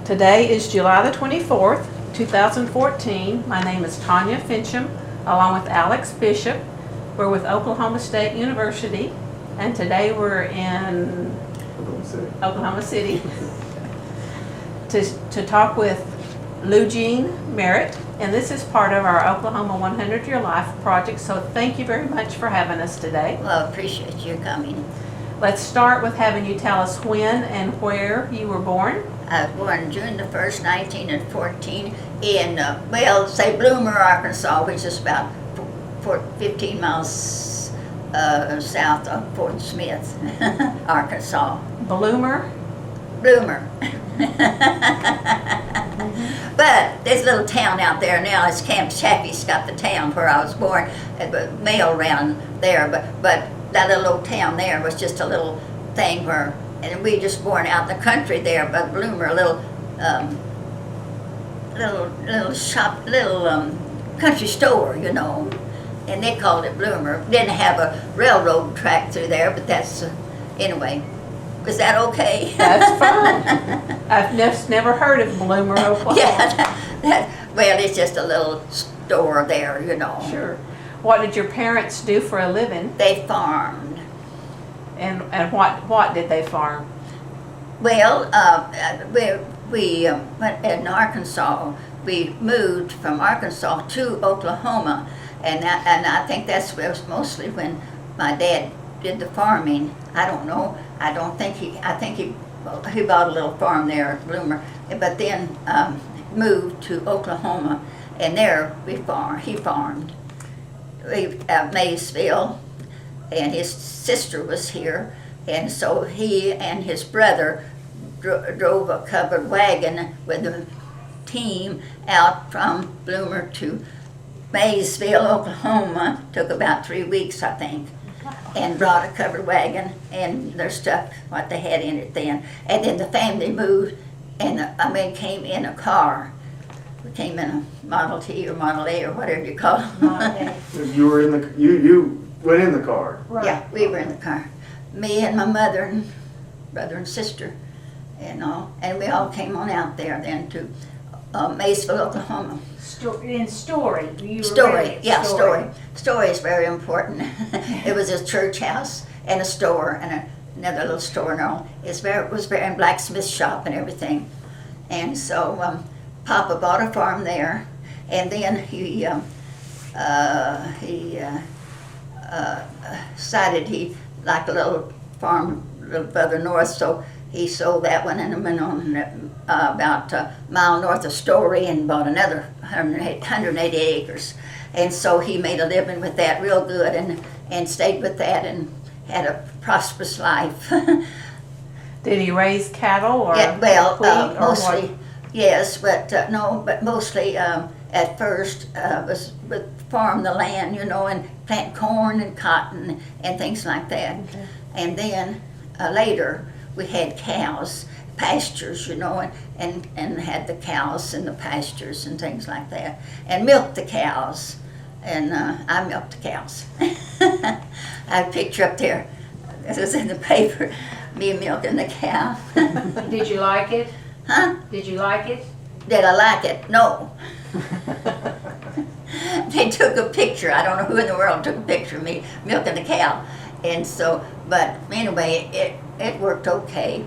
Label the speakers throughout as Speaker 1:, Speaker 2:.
Speaker 1: Today is July the 24th, 2014. My name is Tanya Finchum, along with Alex Bishop. We're with Oklahoma State University, and today we're in Oklahoma City to talk with Luegene Merritt, and this is part of our Oklahoma 100-Year Life project, so thank you very much for having us today.
Speaker 2: Well, I appreciate you coming.
Speaker 1: Let's start with having you tell us when and where you were born.
Speaker 2: I was born June the 1st, 1914 in, say Bloomer, Arkansas, which is about 15 miles south of Fort Smith, Arkansas.
Speaker 1: Bloomer?
Speaker 2: Bloomer. But there's a little town out there now. It's Camp Chaffee's got the town where I was born, mail around there. But that little old town there was just a little thing where, and we just born out in the country there. But Bloomer, a little shop, country store, you know, and they called it Bloomer. Didn't have a railroad track through there, but that's anyway. Was that okay?
Speaker 1: That's fine. I've never heard of Bloomer, Oklahoma.
Speaker 2: Yeah, well, it's just a little store there, you know.
Speaker 1: Sure. What did your parents do for a living?
Speaker 2: They farmed.
Speaker 1: And what did they farm?
Speaker 2: Well, we went in Arkansas. We moved from Arkansas to Oklahoma, and I think that's mostly when my dad did the farming. I don't know. I think he bought a little farm there at Bloomer, but then moved to Oklahoma, and there he farmed. At Maysville, and his sister was here, and so he and his brother drove a covered wagon with a team out from Bloomer to Maysville, Oklahoma. Took about 3 weeks, I think, and brought a covered wagon and their stuff, what they had in it then. And then the family moved, and came in a car. We came in a Model T or Model A or whatever you call it.
Speaker 3: You were in the you went in the car.
Speaker 1: Right.
Speaker 2: Yeah, we were in the car. Me and my mother and brother and sister, and we all came on out there then to Maysville, Oklahoma.
Speaker 4: In Story.
Speaker 2: Story is very important. It was a church house and a store and another little store and all. It was very blacksmith shop and everything, and so Papa bought a farm there, and then he decided he liked a little farm a little further north, so he sold that one and went on about a mile north of Story and bought another 180 acres. And so he made a living with that real good and stayed with that and had a prosperous life.
Speaker 1: Did he raise cattle or
Speaker 2: Yeah, well,
Speaker 1: wheat or
Speaker 2: mostly,
Speaker 1: what?
Speaker 2: yes, but no, but mostly at first would farm the land, you know, and plant corn and cotton and things like that.
Speaker 1: Okay.
Speaker 2: And then later we had cows, pastures, you know, and had the cows in the pastures and things like that, and milked the cows. And I milked the cows. I have a picture up there. This is in the paper, me milking the cow.
Speaker 4: Did you like it?
Speaker 2: Huh?
Speaker 4: Did you like it?
Speaker 2: Did I like it? No. They took a picture. I don't know who in the world took a picture of me milking the cow. And so, but anyway, it worked okay.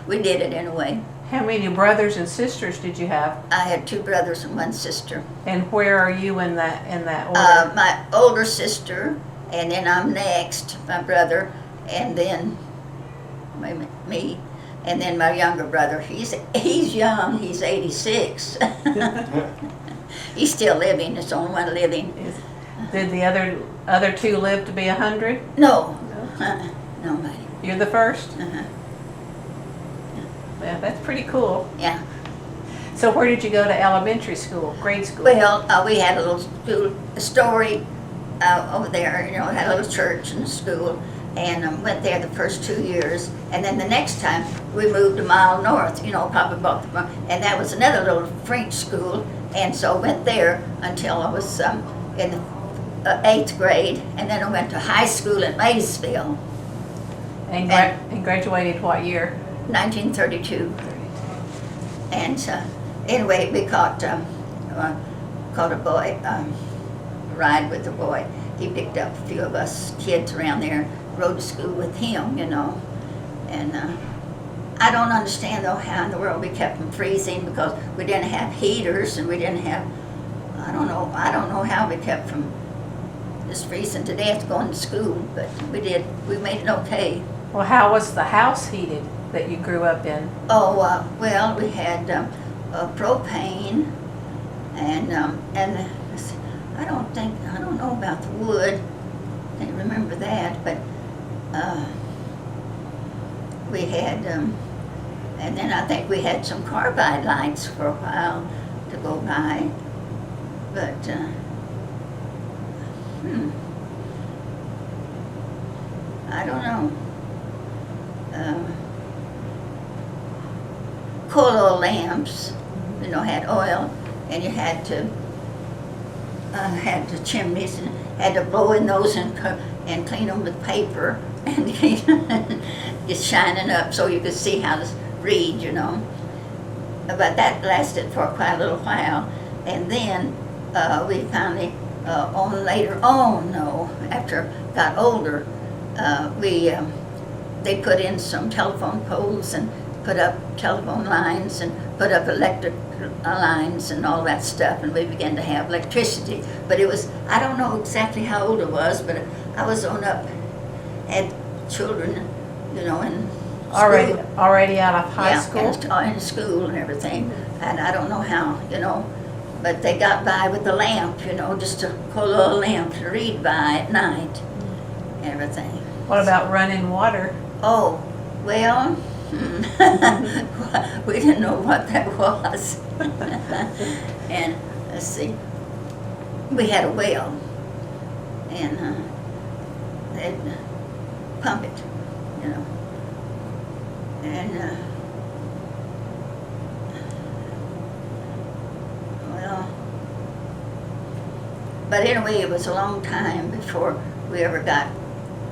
Speaker 2: We did it anyway.
Speaker 1: How many brothers and sisters did you have?
Speaker 2: I had 2 brothers and 1 sister.
Speaker 1: And where are you in that order?
Speaker 2: My older sister, and then I'm next, my brother, and then me, and then my younger brother. He's young. He's 86. He's still living. It's the only one living.
Speaker 1: Did the other 2 live to be 100?
Speaker 2: No, nobody.
Speaker 1: You're the first?
Speaker 2: Uh-huh.
Speaker 1: Well, that's pretty cool.
Speaker 2: Yeah.
Speaker 1: So where did you go to elementary school, grade school?
Speaker 2: Well, we had a little school, a Story over there. You know, had a little church and school, and went there the first 2 years. And then the next time we moved a mile north. You know, Papa bought the farm, and that was another little French school. And so went there until I was in the 8th grade, and then I went to high school in Maysville.
Speaker 1: And graduated what year?
Speaker 2: 1932. And anyway, we caught a boy, ride with a boy. He picked up a few of us kids around there, rode to school with him, you know. And I don't understand though how in the world we kept from freezing, because we didn't have heaters and we didn't have, I don't know how we kept from just freezing to death going to school, but we did. We made it okay.
Speaker 1: Well, how was the house heated that you grew up in?
Speaker 2: Oh, well, we had propane, and I don't know about the wood. I can't remember that, but we had, and then I think we had some carbide lights for a while to go by, but I don't know. Coal oil lamps, you know, had oil, and you had the chimneys and had to blow in those and clean them with paper and just shining up so you could see how to read, you know. But that lasted for quite a little while, and then we finally, later on, though, after I got older, they put in some telephone poles and put up telephone lines and put up electric lines and all that stuff, and we began to have electricity. But it was, I don't know exactly how old I was, but I was had children, you know, in school.
Speaker 1: Already out of high school?
Speaker 2: In school and everything, and I don't know how, you know, but they got by with the lamp, you know, just a coal oil lamp to read by at night, everything.
Speaker 1: What about running water?
Speaker 2: Oh, well, we didn't know what that was. And let's see, we had a well, and they'd pump it, you know. And well, but anyway, it was a long time before we ever got,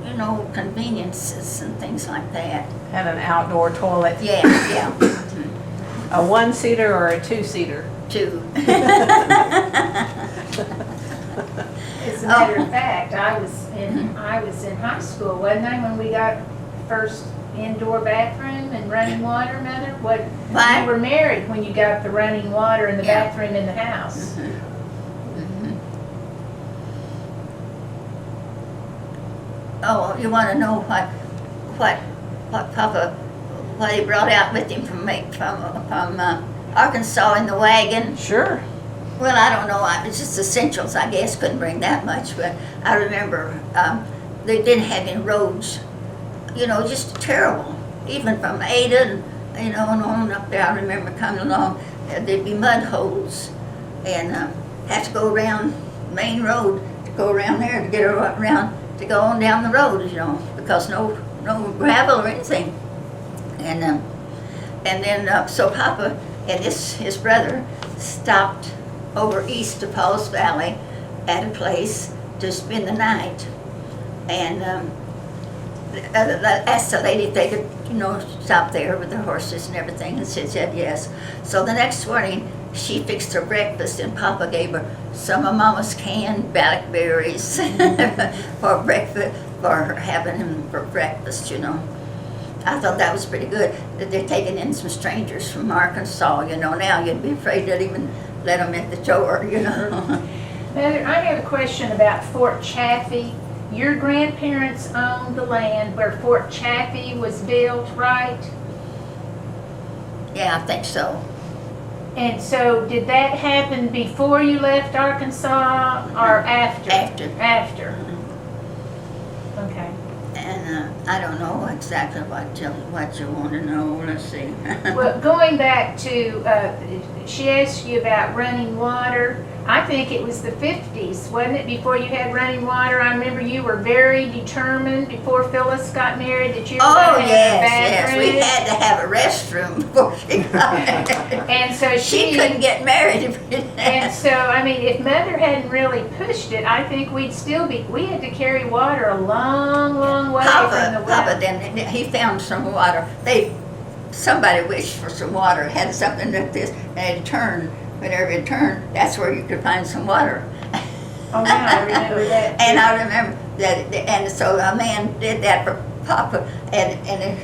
Speaker 2: you know, conveniences and things like that.
Speaker 1: Had an outdoor toilet?
Speaker 2: Yeah.
Speaker 1: A one-seater or a two-seater?
Speaker 2: Two.
Speaker 4: As a matter of fact, I was in high school, wasn't I, when we got first indoor bathroom and running water, Mother?
Speaker 2: What?
Speaker 4: You were married when you got the running water and the
Speaker 2: Yeah.
Speaker 4: bathroom in the house.
Speaker 2: Oh, you want to know what Papa, what he brought out with him from Arkansas in the wagon?
Speaker 1: Sure.
Speaker 2: Well, I don't know. It's just essentials, I guess. Couldn't bring that much, but I remember they didn't have any roads. You know, just terrible. Even from Ada, and, you know, and on up there, I remember coming along. There'd be mud holes, and have to go around main road to go around there to get around to go on down the road. You know, because no gravel or anything. And then so Papa and his brother stopped over east of Paul's Valley at a place to spend the night, and asked the lady if they could, you know, stop there with their horses and everything, and she said yes. So the next morning she fixed her breakfast, and Papa gave her some of Mama's canned blackberries for breakfast, for her having them for breakfast, you know. I thought that was pretty good, that they're taking in some strangers from Arkansas, you know. Now you'd be afraid to even let them at the door, you know.
Speaker 4: Mother, I have a question about Fort Chaffee. Your grandparents owned the land where Fort Chaffee was built, right?
Speaker 2: Yeah, I think so.
Speaker 4: And so did that happen before you left Arkansas or after?
Speaker 2: After.
Speaker 4: After. Okay.
Speaker 2: And I don't know exactly what you want to know. Let's see.
Speaker 4: Well, going back to, she asked you about running water. I think it was the 50s, wasn't it, before you had running water? I remember you were very determined before Phyllis got married that you were
Speaker 2: Oh,
Speaker 4: going to
Speaker 2: yes,
Speaker 4: have a bathroom.
Speaker 2: we had to have a restroom before she got married.
Speaker 4: And so
Speaker 2: She couldn't get married if we didn't
Speaker 4: And
Speaker 2: have.
Speaker 4: so, I mean, if Mother hadn't really pushed it, I think we had to carry water a long, long way from the well.
Speaker 2: Papa then, he found some water. somebody wished for some water, had something like this, and it turned, whenever it turned, that's where you could find some water.
Speaker 4: Oh, yeah, I remember that.
Speaker 2: And I remember that, and so a man did that for Papa, and it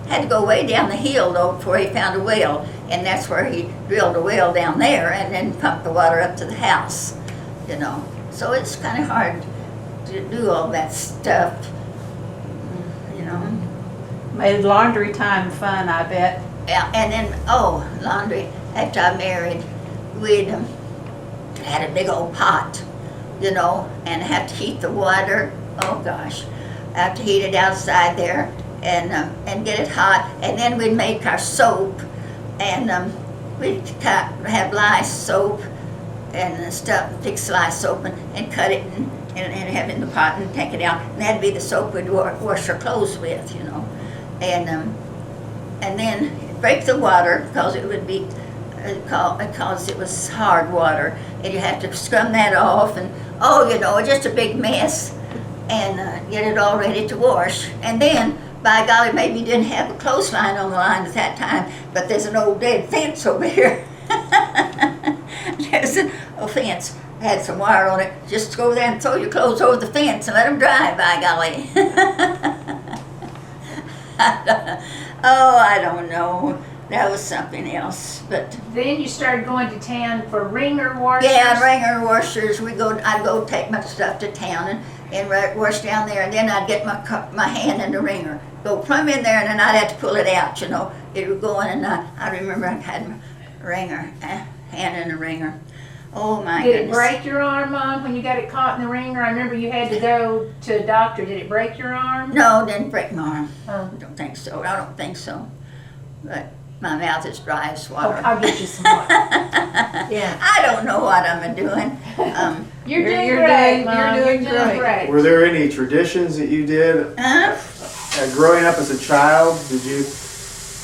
Speaker 2: had to go way down the hill though before he found a well, and that's where he drilled a well down there and then pumped the water up to the house, you know. So it's kind of hard to do all that stuff, you know.
Speaker 1: Made laundry time fun, I bet.
Speaker 2: Yeah, and then, laundry. After I married, we'd had a big old pot, you know, and have to heat the water. Oh gosh, I have to heat it outside there and get it hot. And then we'd make our soap, and we'd have lye soap and stuff, fix lye soap and cut it and have it in the pot and take it out. And that'd be the soap we'd wash our clothes with, you know. And then break the water because it would be because it was hard water, and you have to scrum that off, and just a big mess, and get it all ready to wash. And then, by golly, maybe you didn't have a clothesline on the line at that time, but there's an old dead fence over here. There's a fence, had some wire on it. Just go there and throw your clothes over the fence and let them dry, by golly. Oh, I don't know. That was something else, but
Speaker 4: Then you started going to town for wringer washers.
Speaker 2: yeah, wringer washers. I'd go take my stuff to town and wash down there, and then I'd get my hand in the wringer, go plumb in there, and then I'd have to pull it out. You know, it would go in, and I remember I had my wringer, hand in the wringer. Oh my
Speaker 4: Did
Speaker 2: goodness!
Speaker 4: it break your arm, Mom, when you got it caught in the wringer? I remember you had to go to a doctor. Did it break your arm?
Speaker 2: No, it didn't break my arm.
Speaker 4: Oh.
Speaker 2: I don't think so. I don't think so. But my mouth is dry as
Speaker 4: Oh,
Speaker 2: water.
Speaker 4: I'll get you some water. Yeah.
Speaker 2: I don't know what I'm doing.
Speaker 4: You're doing
Speaker 1: You're
Speaker 4: great,
Speaker 1: doing-
Speaker 4: Mom.
Speaker 1: you're doing
Speaker 4: great.
Speaker 3: Were there any traditions that you did growing up as a child? Did you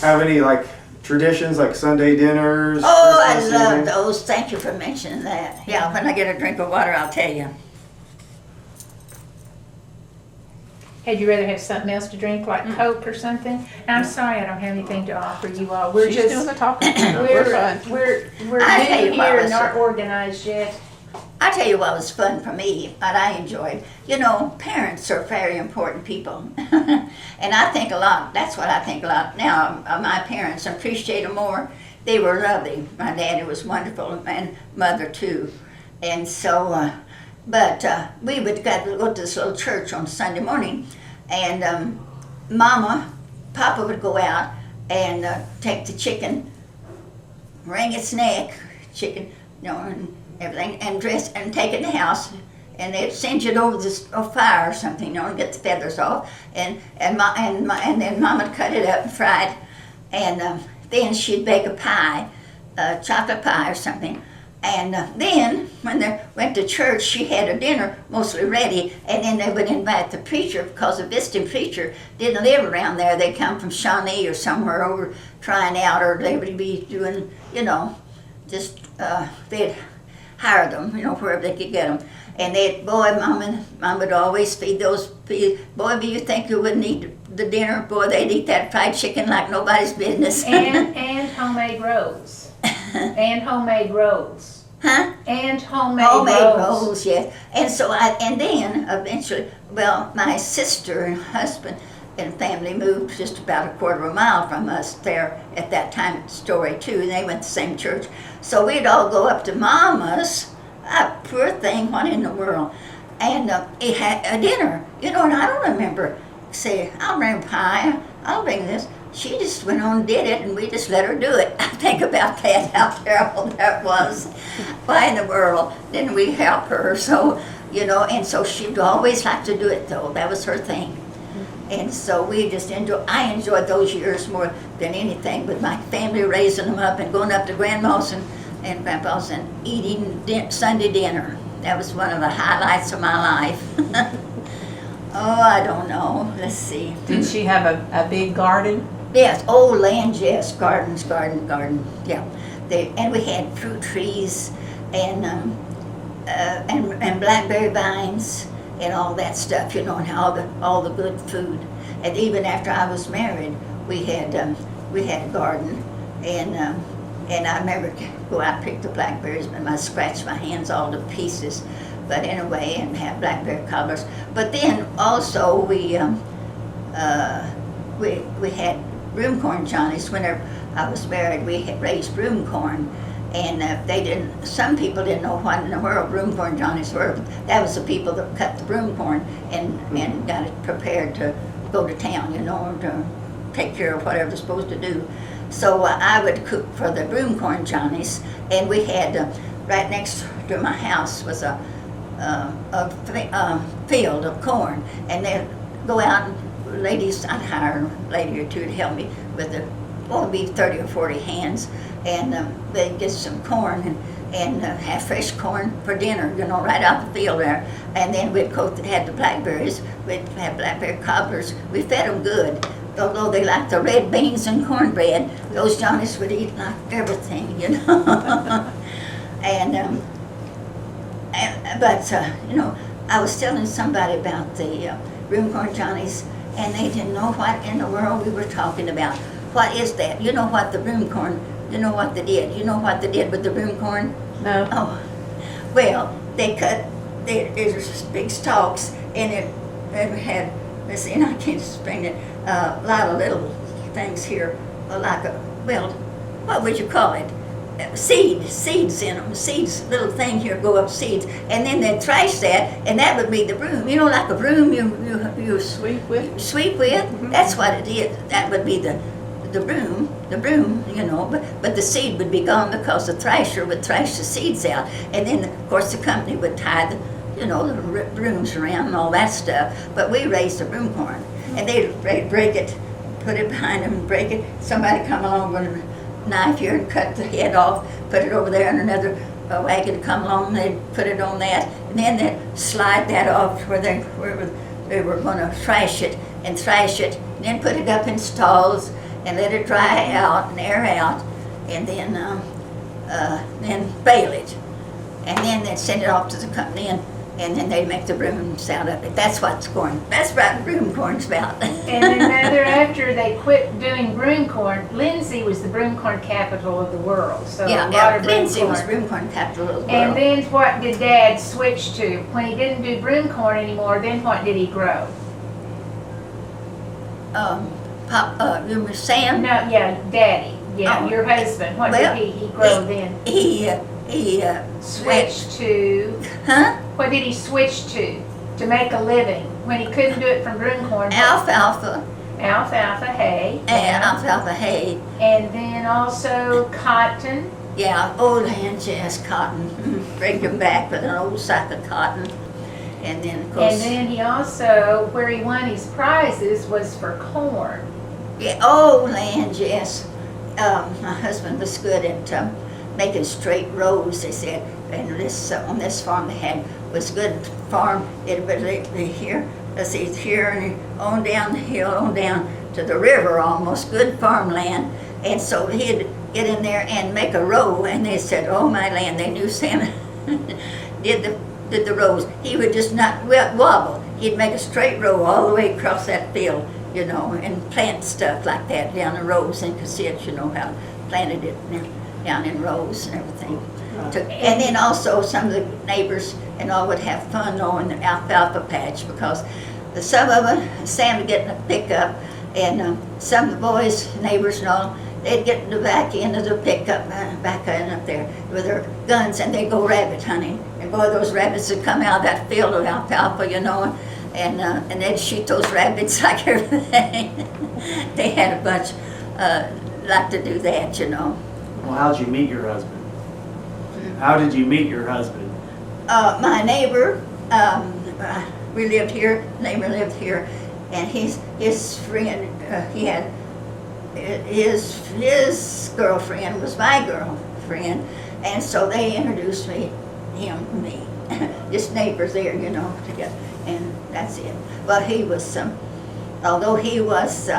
Speaker 3: have any like traditions like Sunday dinners?
Speaker 2: Oh, I
Speaker 3: Christmas
Speaker 2: love
Speaker 3: evening?
Speaker 2: those. Thank you for mentioning that. Yeah, when I get a drink of water, I'll tell you.
Speaker 4: Had you rather have something else to drink, like Coke or something? And I'm sorry I don't have anything to offer you all. We're
Speaker 1: She's doing
Speaker 4: just,
Speaker 1: the talking. We're fun.
Speaker 4: we're
Speaker 2: I tell
Speaker 4: new
Speaker 2: you what
Speaker 4: here
Speaker 2: was
Speaker 4: and not organized yet.
Speaker 2: I tell you what was fun for me, what I enjoyed. You know, parents are very important people. And I think a lot, that's what I think a lot now of my parents. I appreciate them more. They were lovely. My daddy was wonderful, and mother too. And so, we would go to this little church on Sunday morning, and Papa would go out and take the chicken, wring its neck, chicken, you know, and everything, and dress and take it in the house, and they'd singe it over this fire or something, you know, and get the feathers off, and then Mama'd cut it up and fry it, and then she'd bake a pie, chocolate pie or something. And then, when they went to church, she had a dinner mostly ready, and then they would invite the preacher, because the visiting preacher didn't live around there. They'd come from Shawnee or somewhere over trying out, or they would be doing, you know, just, they'd hire them, you know, wherever they could get them. And Mom would always feed those, boy, do you think you wouldn't eat the dinner? Boy, they'd eat that fried chicken like nobody's business.
Speaker 4: And homemade rolls. And homemade rolls.
Speaker 2: Huh?
Speaker 4: And homemade
Speaker 2: rolls, yes. And so then eventually, my sister and husband and family moved just about a quarter of a mile from us there at that time at Story too, and they went to the same church. So we'd all go up to Mama's, poor thing, what in the world, and it had a dinner, you know, and I don't remember saying, I'll bring pie, I'll bring this. She just went on and did it, and we just let her do it. I think about that, how terrible that was. Why in the world didn't we help her? So, you know, and so she'd always like to do it, though. That was her thing. And so I enjoyed those years more than anything, with my family raising them up and going up to grandma's and grandpa's and eating Sunday dinner. That was one of the highlights of my life. Oh, I don't know. Let's see.
Speaker 1: Did she have a big garden?
Speaker 2: Yes, land, yes, garden, yeah. And we had fruit trees and blackberry vines and all that stuff, you know, and all the good food. And even after I was married, we we had a garden, and I remember go out and pick the blackberries, and I scratched my hands all to pieces. But anyway, and have blackberry cobblers. But then also we had broom corn johnnies. Whenever I was married, we had raised broom corn, and some people didn't know what in the world broom corn johnnies were. That was the people that cut the broom corn and got it prepared to go to town, to take care of whatever they're supposed to do. So I would cook for the broom corn johnnies, and we had right next to my house was a field of corn, and they'd go out and ladies, I'd hire a lady or two to help me with it'd be 30 or 40 hands, and they'd get some corn and have fresh corn for dinner, right out the field there. And then we'd had the blackberries, we'd have blackberry cobblers. We fed them good, although they liked the red beans and cornbread. Those johnnies would eat like everything, But I was telling somebody about the broom corn johnnies, and they didn't know what in the world we were talking about. What is that? You know what the broom corn, you know what they did? You know what they did with the broom corn?
Speaker 1: No.
Speaker 2: Oh, well, they cut, there's big stalks, and it had, let's see, and I can't explain it, a lot of little things here, like what would you call it? Seeds in them, little thing here go up seeds, and then they thrash that, and that would be the broom. Like a broom you
Speaker 1: Sweep with?
Speaker 2: sweep with. Mm-hmm. That's what it is. That would be the broom, but the seed would be gone because the thrasher would thrash the seeds out, and then of course the company would tie the brooms around and all that stuff. But we raised the broom corn, and they'd break it, put it behind them and break it. Somebody come along with a knife here and cut the head off, put it over there, and another wagon come along, and they'd put it on that, and then they'd slide that off where they were going to thrash it, and then put it up in stalls and let it dry out and air out, and then bale it, and then they'd send it off to the company, and then they'd make the brooms out of it. That's what broom corn's about.
Speaker 4: And then Mother, after they quit doing broom corn, Lindsay was the broom corn capital of the world. So a lot of broom
Speaker 2: Lindsay
Speaker 4: corn.
Speaker 2: was broom corn capital of the world.
Speaker 4: And then what did Dad switch to? When he didn't do broom corn anymore, then what did he grow?
Speaker 2: You were Sam?
Speaker 4: No, yeah, Daddy. Yeah,
Speaker 2: Oh,
Speaker 4: your husband. What
Speaker 2: well,
Speaker 4: did he grow then?
Speaker 2: He
Speaker 4: Switched to,
Speaker 2: Huh?
Speaker 4: what did he switch to make a living? When he couldn't do it from broom corn?
Speaker 2: Alfalfa.
Speaker 4: Alfalfa hay.
Speaker 2: And alfalfa hay.
Speaker 4: And then also cotton.
Speaker 2: Yeah, old hands, yes, cotton. Bring them back with an old sack of cotton. And then, of course.
Speaker 4: And then he also, where he won his prizes was for corn.
Speaker 2: Yeah, old hands, yes. My husband was good at making straight rows, they said. And on this farm they was good farm. It was here, let's see, it's here and on down the hill, on down to the river almost, good farmland. And so he'd get in there and make a row, and they said, oh my land, they knew Sam did the rows. He would just not wobble. He'd make a straight row all the way across that field, and plant stuff like that down the rows, and could see it, how planted it down in rows and everything. And then also some of the neighbors and all would have fun on the alfalfa patch, because some of them, Sam would get in a pickup, and some of the boys, neighbors and all, they'd get in the back end of the pickup, back end up there with their guns, and they'd go rabbit hunting. And boy, those rabbits would come out of that field of alfalfa, and they'd shoot those rabbits like everything. They had a bunch like to do that,
Speaker 5: Well, how'd you meet your husband? How did you meet your husband?
Speaker 2: My neighbor, we lived here, neighbor lived here, and his friend, he had, his girlfriend was my girlfriend, and so they introduced me just neighbors there, together, and that's it. Well, he was, although he was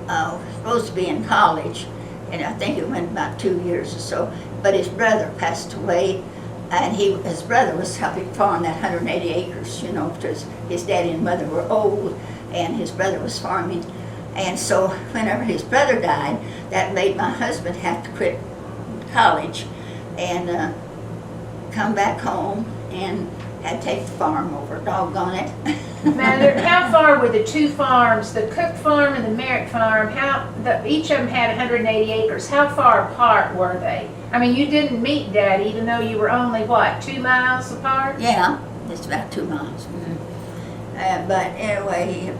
Speaker 2: supposed to be in college, and I think it went about 2 years or so, but his brother passed away, and his brother was helping farm that 180 acres, because his daddy and mother were old, and his brother was farming, And so whenever his brother died, that made my husband have to quit college and come back home and had to take the farm over, doggone it.
Speaker 4: Now, how far were the two farms, the Cook farm and the Merritt farm, each of them had 180 acres. How far apart were they? I mean, you didn't meet Dad even though you were only, what, 2 miles apart?
Speaker 2: Yeah, it's about 2 miles. But anyway,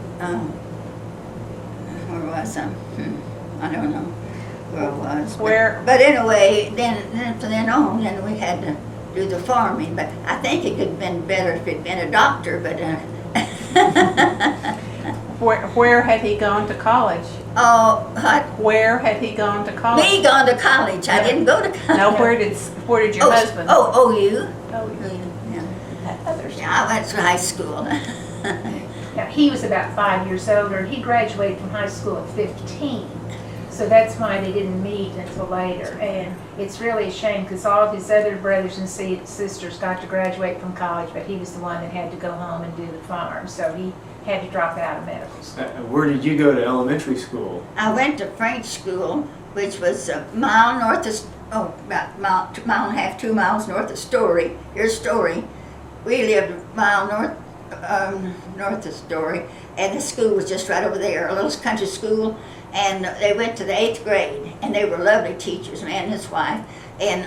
Speaker 2: where was I? I don't know where I was. But anyway, then from then on, then we had to do the farming. But I think it could have been better if it'd been a doctor, but
Speaker 1: Where had he gone to college?
Speaker 2: oh, what?
Speaker 1: Where had he gone to college?
Speaker 2: Me gone to college. I didn't go to college.
Speaker 1: No, where did your husband?
Speaker 2: Oh, you?
Speaker 1: Oh,
Speaker 2: Yeah. Yeah, I went to high school.
Speaker 4: Now, he was about 5 years older, and he graduated from high school at 15. So that's why they didn't meet until later. And it's really a shame because all of his other brothers and sisters got to graduate from college, but he was the one that had to go home and do the farm. So he had to drop out of medical school.
Speaker 5: Where did you go to elementary school?
Speaker 2: I went to French school, which was a mile north of, about a mile and a half, 2 miles north of Story. Here's Story. We lived a mile north of Story, and the school was just right over there, a little country school. And they went to the 8th grade, and they were lovely teachers, man and his wife. And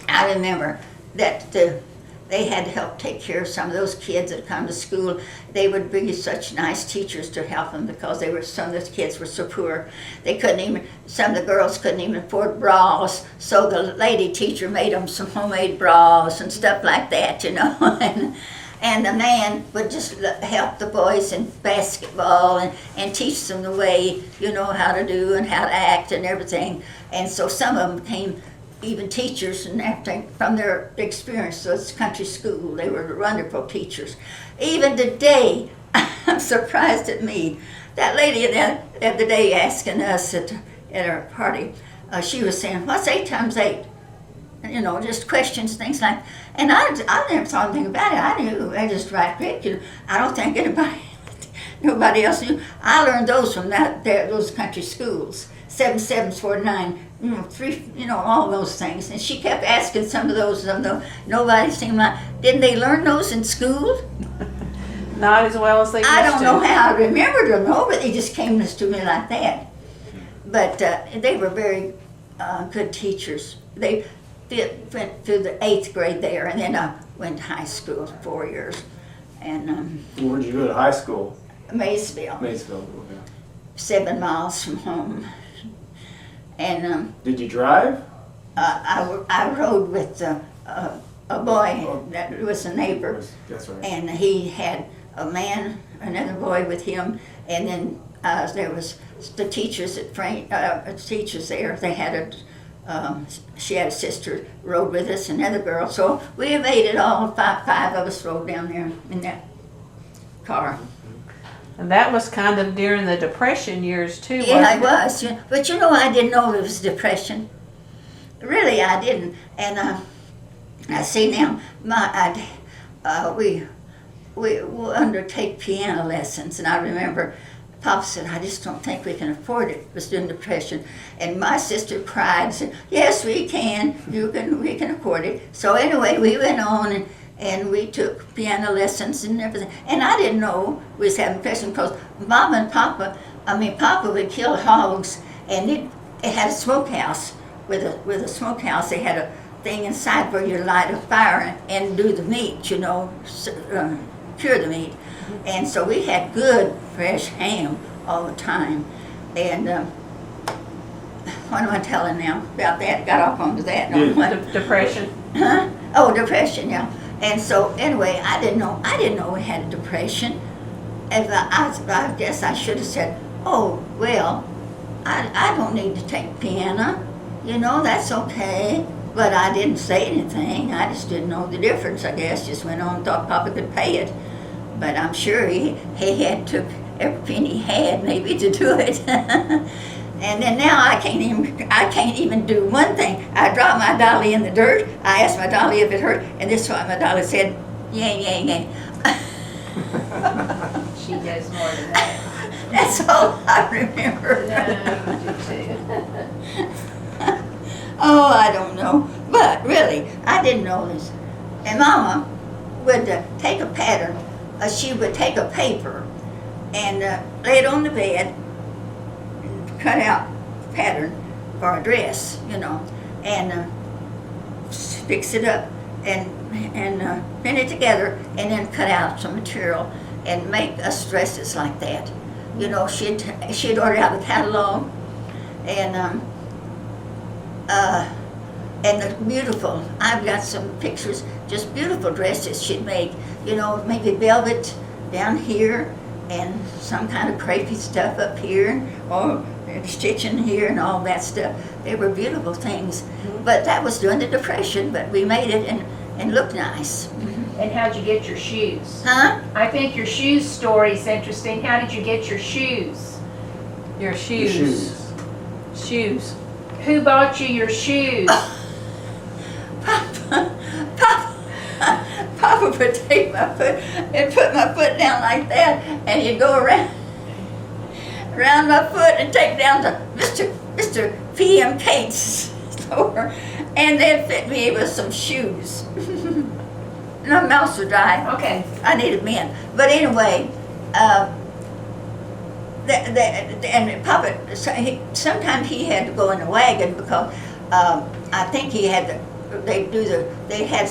Speaker 2: I remember that they had to help take care of some of those kids that come to school. They would be such nice teachers to help them because some of those kids were so poor. They couldn't even, some of the girls couldn't even afford bras. So the lady teacher made them some homemade bras and stuff like that, you know. And the man would just help the boys in basketball and teach them the way, you know, how to do and how to act and everything. And so some of them became even teachers and everything from their experience. So it's country school. They were wonderful teachers. Even today, I'm surprised at me. That lady the other day asking us at our party, she was saying, what's 8 times 8? You know, just questions, things like that. And I never thought anything about it. I knew, I just write quick. You know, I don't think nobody else knew. I learned those from those country schools. 7 7s, 4 9, you know, 3, you know, all those things. And she kept asking some of those, nobody seemed like, didn't they learn those in school?
Speaker 1: Not as well as they used to.
Speaker 2: I don't know how I remembered them, no, but they just came to me like that. But they were very good teachers. They went through the 8th grade there, and then I went to high school 4 years. And
Speaker 5: Where did you go to high school?
Speaker 2: Maysville,
Speaker 5: Maysville. Okay.
Speaker 2: 7 miles from home. And
Speaker 5: Did you drive?
Speaker 2: I rode with a boy that was a neighbor,
Speaker 5: That's right.
Speaker 2: and he had another boy with him, and then there was the teachers at teachers there. They had she had a sister rode with us, another girl. So we made it all. Five of us rode down there in that car.
Speaker 1: And that was kind of during the Depression years too,
Speaker 2: Yeah, it
Speaker 1: wasn't it?
Speaker 2: was. But you know, I didn't know it was depression. Really, I didn't. And I see now, we undertake piano lessons, and I remember Papa said, I just don't think we can afford it. It was during the Depression. And my sister cried and said, yes, we can. We can afford it. So anyway, we went on and we took piano lessons and everything. And I didn't know we was having depression because Papa would kill hogs, and it had a smokehouse. With a smokehouse, they had a thing inside where you light a fire and do the meat, you know, cure the meat. And so we had good, fresh ham all the time. And what am I telling now about that? Got off onto that.
Speaker 1: Depression.
Speaker 2: Huh? Oh, depression, yeah. And so anyway, I didn't know we had a depression. And I guess I should have said, oh, well, I don't need to take piano. You know, that's okay. But I didn't say anything. I just didn't know the difference, I guess. Just went on and thought Papa could pay it. But I'm sure he had took every penny he had maybe to do it. And then now I can't even do one thing. I dropped my dolly in the dirt. I asked my dolly if it hurt, and this time my dolly said, "Yay, yay, yay."
Speaker 4: She does more than that.
Speaker 2: That's all I remember.
Speaker 4: No, you do too.
Speaker 2: Oh, I don't know. But really, I didn't know this. And Mama would take a pattern. She would take a paper and lay it on the bed, cut out a pattern for a dress, you know, and fix it up and pin it together and then cut out some material and make us dresses like that. You know, she'd order out the catalog and the beautiful, I've got some pictures, just beautiful dresses she'd make, you know, maybe velvet down here and some kind of crepey stuff up here, or stitching here and all that stuff. They were beautiful things. But that was during the Depression, but we made it and looked nice.
Speaker 4: And how'd you get your shoes?
Speaker 2: Huh?
Speaker 4: I think your shoes story's interesting. How did you get your shoes?
Speaker 1: Your shoes. Shoes.
Speaker 4: Who bought you your shoes?
Speaker 2: Papa would take my foot and put my foot down like that, and he'd go around my foot and take down to Mr. P.M. Cates' store, and then fit me with some shoes. My mouth was dry.
Speaker 4: Okay.
Speaker 2: I needed men. But anyway, and Papa, sometimes he had to go in a wagon because I think he had they had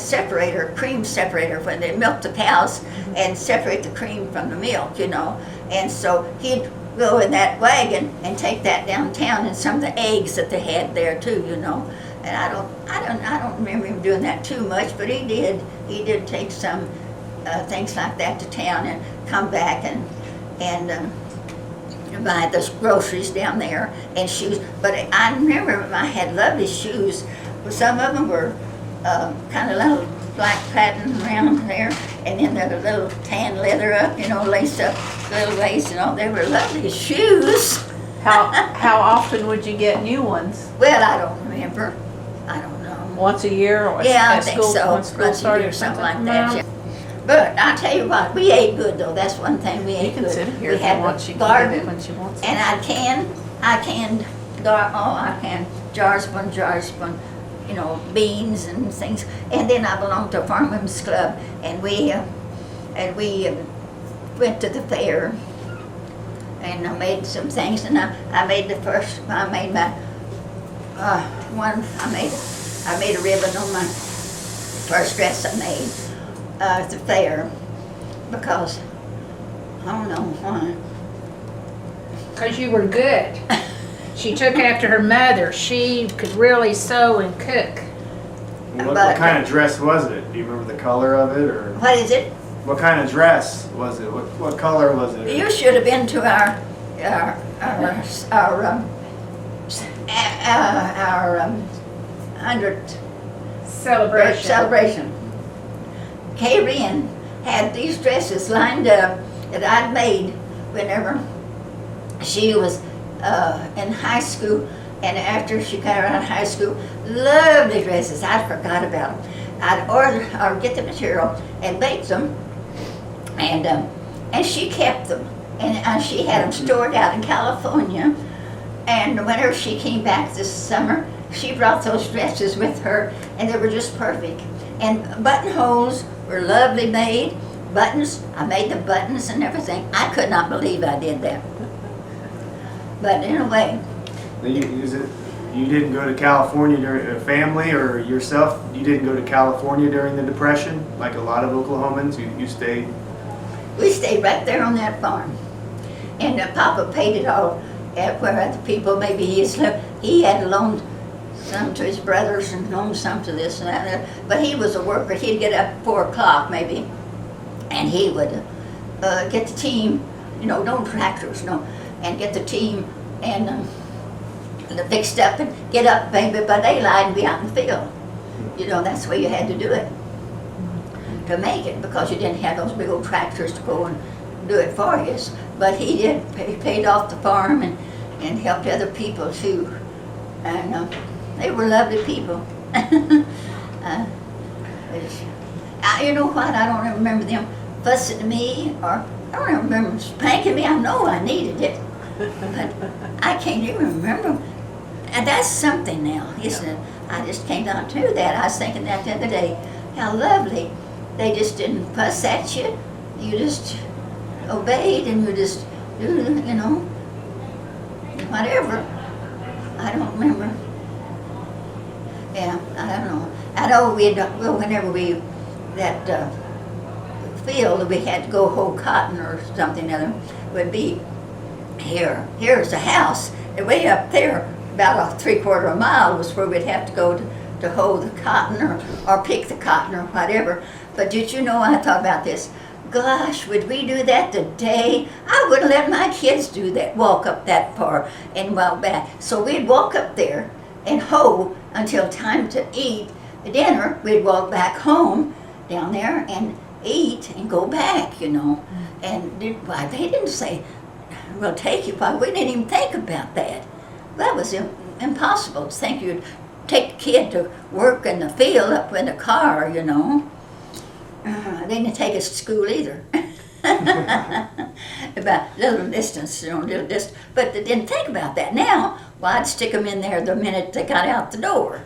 Speaker 2: cream separator when they milked the cows and separate the cream from the milk, you know. And so he'd go in that wagon and take that downtown and some of the eggs that they had there too, you know. And I don't remember him doing that too much, but he did. He did take some things like that to town and come back and buy the groceries down there and shoes. But I remember I had lovely shoes. Some of them were kind of little black pattern around there, and then there was a little tan leather up, you know, lace up, little lace and all. They were lovely shoes.
Speaker 1: How often would you get new ones?
Speaker 2: Well, I don't remember. I don't know.
Speaker 1: Once a year or
Speaker 2: Yeah, I
Speaker 1: at
Speaker 2: think
Speaker 1: school,
Speaker 2: so.
Speaker 1: when school
Speaker 2: Once a
Speaker 1: started
Speaker 2: year
Speaker 1: or
Speaker 2: or something
Speaker 1: something?
Speaker 2: like that. Yeah. But I tell you what, we ate good though. That's one thing we ate
Speaker 1: You can
Speaker 2: good.
Speaker 1: sit here
Speaker 2: We
Speaker 1: if you
Speaker 2: had
Speaker 1: want.
Speaker 2: the
Speaker 1: She can
Speaker 2: garden,
Speaker 1: get it when she wants it.
Speaker 2: and I canned jars full, you know, beans and things. And then I belonged to a farm women's club, and we went to the fair, and I made some things, and I made a ribbon on my first dress I made at the fair, because I don't know why.
Speaker 4: Because you were good. She took after her mother. She could really sew and cook.
Speaker 3: What kind of dress was it? Do you remember the color of it, or
Speaker 2: What is it?
Speaker 3: what kind of dress was it? What color was it?
Speaker 2: You should have been to our 100th celebration. Kay Wren had these dresses lined up that I'd made whenever she was in high school, and after she got out of high school, lovely dresses. I forgot about them. I'd order or get the material and bake them, and she kept them, and she had them stored out in California. And whenever she came back this summer, she brought those dresses with her, and they were just perfect. And buttonholes were lovely made. Buttons, I made the buttons and everything. I could not believe I did that. But in a way,
Speaker 3: You didn't go to California during a family or yourself? You didn't go to California during the Depression, like a lot of Oklahomans. You stayed.
Speaker 2: we stayed right there on that farm. And Papa paid it all where other people, maybe he had loaned some to his brothers and loaned some to this and that. But he was a worker. He'd get up at 4 o'clock maybe, and he would get the team, you know, no tractors, no, and get the team and fixed up and get up maybe by daylight and be out in the field. You know, that's the way you had to do it to make it, because you didn't have those big old tractors to go and do it for you. But he did. He paid off the farm and helped other people too. And they were lovely people. You know what? I don't remember them fussing at me or I don't remember spanking me. I know I needed it, but I can't even remember. And that's something now, isn't it? I just came down to that. I was thinking that the other day. How lovely. They just didn't fuss at you. You just obeyed and you just, whatever. I don't remember. Yeah, I don't know. I know whenever that field, we had to go hoe cotton or something other, would be here. Here's the house. And way up there, about a 3/4 mile was where we'd have to go to hoe the cotton or pick the cotton or whatever. But did you know, I thought about this. Gosh, would we do that today? I wouldn't let my kids do that, walk up that far and walk back. So we'd walk up there and hoe until time to eat dinner. We'd walk back home down there and eat and go back, And they didn't say, we'll take you, we didn't even think about that. That was impossible to think you'd take a kid to work in the field up in the car, They didn't take us to school either. About little distance, little distance. But they didn't think about that. Now, I'd stick them in there the minute they got out the door.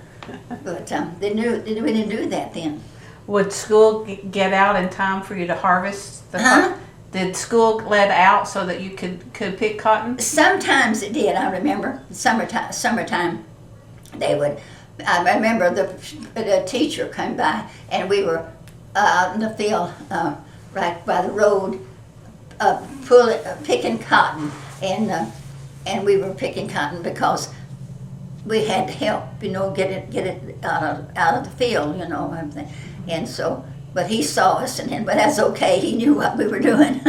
Speaker 2: But we didn't do that then.
Speaker 1: Would school get out in time for you to harvest the
Speaker 2: Huh?
Speaker 1: cotton? Did school let out so that you could pick cotton?
Speaker 2: Sometimes it did. I remember summertime. They would. I remember the teacher came by, and we were out in the field, right by the road, picking cotton, and we were picking cotton because we had to help, get it out of the field, everything. And so, but he saw us, but that's okay. He knew what we were doing.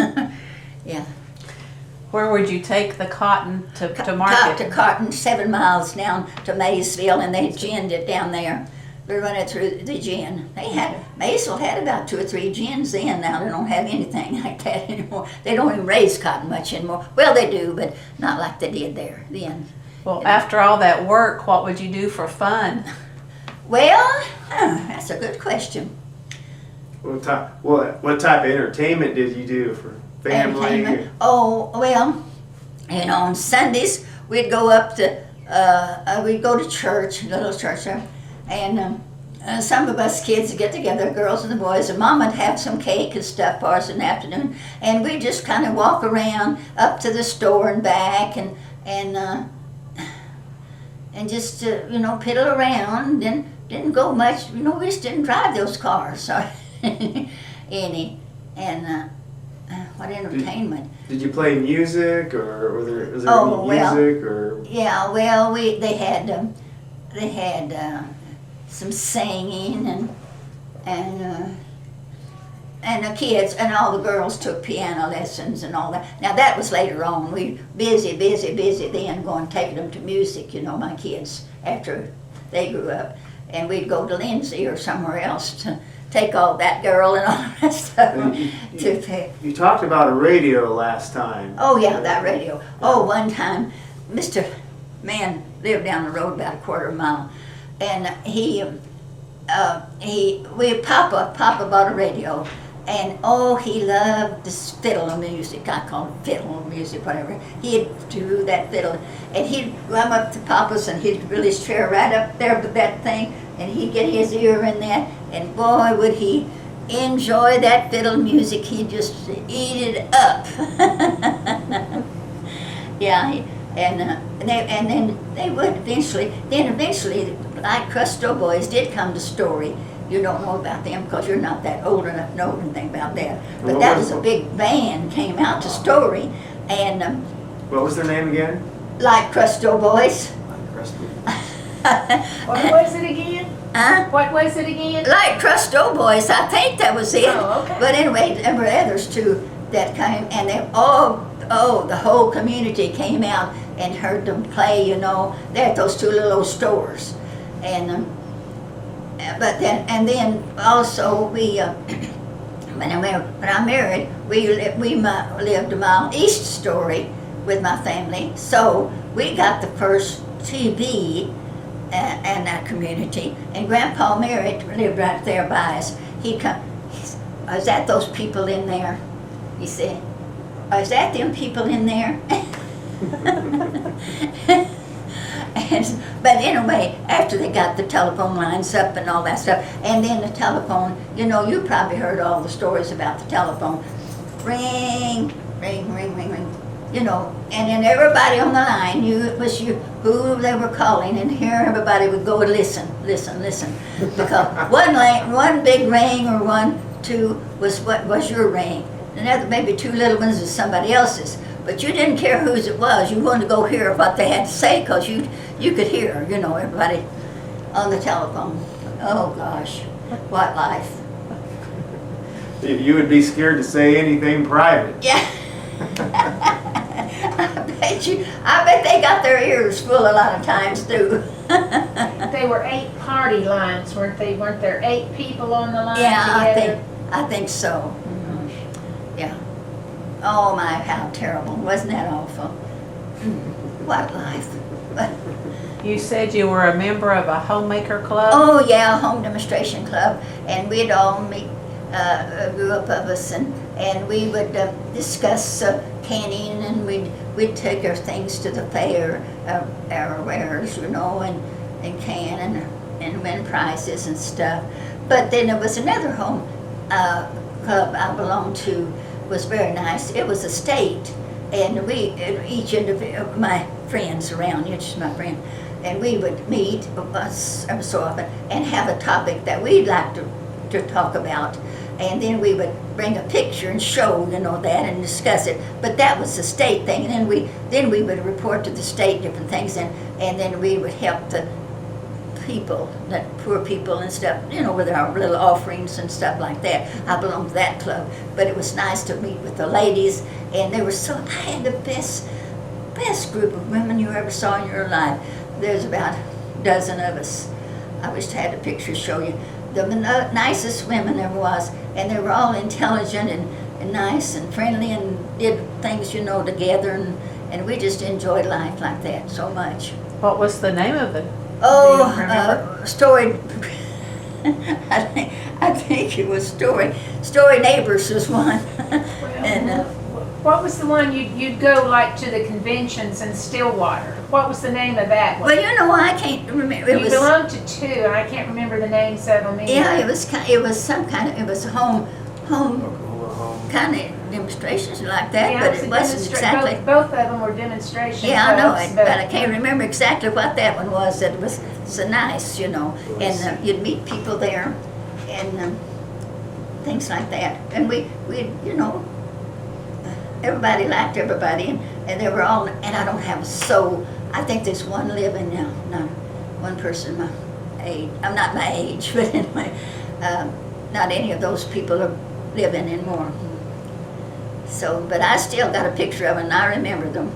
Speaker 2: Yeah.
Speaker 1: Where would you take the cotton to market?
Speaker 2: To Carton, 7 miles down to Maysville, and they ginned it down there. We run it through the gin. Maysville had about 2 or 3 gins then. Now they don't have anything like that anymore. They don't even raise cotton much anymore. Well, they do, but not like they did there then.
Speaker 1: Well, after all that work, what would you do for fun?
Speaker 2: Well, that's a good question.
Speaker 3: What type of entertainment did you do for family?
Speaker 2: Entertainment. Oh, well, on Sundays we'd go up to we'd go to church, little church there, and some of us kids would get together, girls and the boys, and Mom would have some cake and stuff for us in the afternoon, and we'd just kind of walk around up to the store and back, and just piddle around. Didn't go much. We just didn't drive those cars or any. And what entertainment?
Speaker 3: Did you play music, or was there any
Speaker 2: well,
Speaker 3: music, or?
Speaker 2: Yeah, well, they had some singing and the kids and all the girls took piano lessons and all that. Now that was later on. We busy then going taking them to music. My kids after they grew up, and we'd go to Lindsay or somewhere else to take all that girl and all the rest of them to pay.
Speaker 3: You talked about a radio last time.
Speaker 2: Oh yeah, that radio. Oh, one time, Mr. Man lived down the road about a 1/4 mile, and Papa bought a radio, and he loved this fiddle music. I call it fiddle music, whatever. He'd do that fiddle, and he'd run up to Papa's, and he'd reel his chair right up there with that thing, and he'd get his ear in that, and boy, would he enjoy that fiddle music. He'd just eat it up. Yeah, and then they would eventually, like Crust Boys did come to Story. You don't know about them because you're not that old enough to know anything about that. But that was a big band came out to Story, and
Speaker 3: What was their name again?
Speaker 2: like Crust Boys.
Speaker 4: What was it again?
Speaker 2: Huh?
Speaker 4: What was it again?
Speaker 2: Like Crust Boys, I think that was it.
Speaker 4: Oh, okay.
Speaker 2: But anyway, there were others too that came, and they the whole community came out and heard them play. They had those 2 little old stores, and then also we when I married, we lived a mile east of Story with my family, so we got the first TV and that community. And Grandpa Merritt lived right there by us. He'd come. Was that those people in there? He said, is that them people in there? But anyway, after they got the telephone lines up and all that stuff, and then the telephone, you probably heard all the stories about the telephone. Ring, ring, ring, ring, ring. And then everybody on the line knew it was you, who they were calling, and here everybody would go and listen. Because one big ring or 1, 2 was your ring. Another, maybe 2 little ones was somebody else's. But you didn't care whose it was. You wanted to go hear what they had to say because you could hear, everybody on the telephone. Oh gosh, what life.
Speaker 3: You would be scared to say anything private.
Speaker 2: Yeah. I bet they got their ears full a lot of times too.
Speaker 4: They were 8 party lines, weren't they? Weren't there 8 people on the line
Speaker 2: Yeah,
Speaker 4: together?
Speaker 2: I think so. Yeah. Oh my, how terrible. Wasn't that awful? What life.
Speaker 1: You said you were a member of a homemaker club?
Speaker 2: Oh yeah, home demonstration club, and we'd all meet, a group of us, and we would discuss canning, and we'd take our things to the fair, our wares, and can and win prizes and stuff. But then there was another home club I belonged to, was very nice. It was a state, and we, each individual, my friends around here, she's my friend, and we would meet every so often and have a topic that we'd like to talk about. And then we would bring a picture and show, that and discuss it. But that was the state thing. And then we would report to the state different things, and then we would help the people, the poor people and stuff, with our little offerings and stuff like that. I belonged to that club. But it was nice to meet with the ladies, and they were I had the best group of women you ever saw in your life. There's about a dozen of us. I wish I had a picture to show you. The nicest women there was, and they were all intelligent and nice and friendly and did things, together, and we just enjoyed life like that so much.
Speaker 1: What was the name of it?
Speaker 2: Oh,
Speaker 1: Do you remember?
Speaker 2: Story, I think it was Story Neighbors was one. And
Speaker 4: What was the one you'd go like to the conventions in Stillwater? What was the name of that one?
Speaker 2: well, I can't remember. It
Speaker 4: You
Speaker 2: was,
Speaker 4: belonged to 2, and I can't remember the names of them either.
Speaker 2: yeah, it was some kind of, it was a home
Speaker 3: Oklahoma home.
Speaker 2: kind of demonstrations like that,
Speaker 4: Yeah,
Speaker 2: but
Speaker 4: was
Speaker 2: it
Speaker 4: a
Speaker 2: wasn't exactly.
Speaker 4: Both of them were demonstration
Speaker 2: Yeah, I know
Speaker 4: clubs,
Speaker 2: it, but I can't remember exactly what that one was. That was so nice, and you'd meet people there, and things like that. And we, everybody liked everybody, and they were all. And I don't have I think there's one living now, not one person my age. I'm not my age, but anyway, not any of those people are living anymore. So, but I still got a picture of them, and I remember them.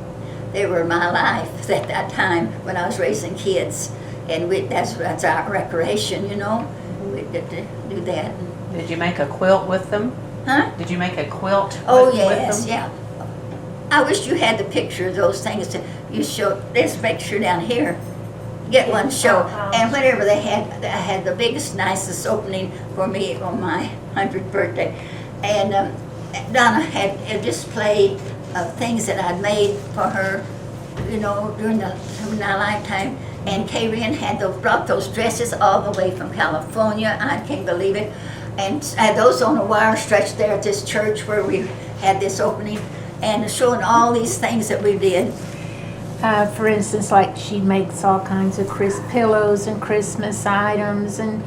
Speaker 2: They were my life at that time when I was raising kids, and that's our recreation, We did to do that.
Speaker 1: Did you make a quilt with them?
Speaker 2: Huh?
Speaker 1: Did you make a quilt
Speaker 2: Oh
Speaker 1: with
Speaker 2: yes,
Speaker 1: them?
Speaker 2: yeah. I wish you had the picture of those things. You show this picture down here. Get one show, and whenever I had the biggest, nicest opening for me on my 100th birthday, and Donna had a display of things that I'd made for her, during my lifetime. And Karian brought those dresses all the way from California. I can't believe it. And had those on a wire stretch there at this church where we had this opening, and showing all these things that we did.
Speaker 4: For instance, like she makes all kinds of pillows and Christmas items and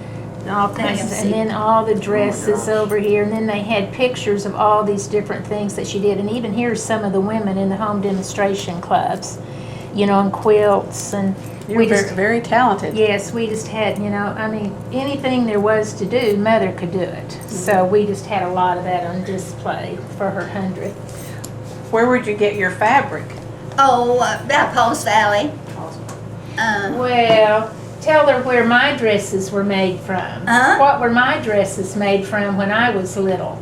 Speaker 4: all kinds of, and then all the dresses over here, and then they had pictures of all these different things that she did, and even here's some of the women in the home demonstration clubs, and quilts, and
Speaker 1: You're very talented.
Speaker 4: yes, we just had, anything there was to do, Mother could do it. So we just had a lot of that on display for her 100th.
Speaker 1: Where would you get your fabric?
Speaker 2: Oh, about Paul's Valley.
Speaker 4: Well, tell her where my dresses were made from.
Speaker 2: Huh?
Speaker 4: What were my dresses made from when I was little?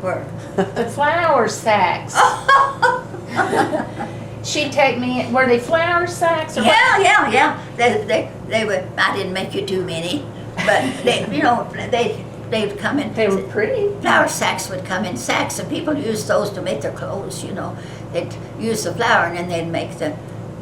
Speaker 2: Where?
Speaker 4: The flour sacks. She'd take me, were they flour sacks or what?
Speaker 2: Yeah. They were. I didn't make you too many, but they they would come in.
Speaker 4: They were pretty.
Speaker 2: Flour sacks would come in sacks, and people used those to make their clothes, you know. They'd use the flour, and then they'd make the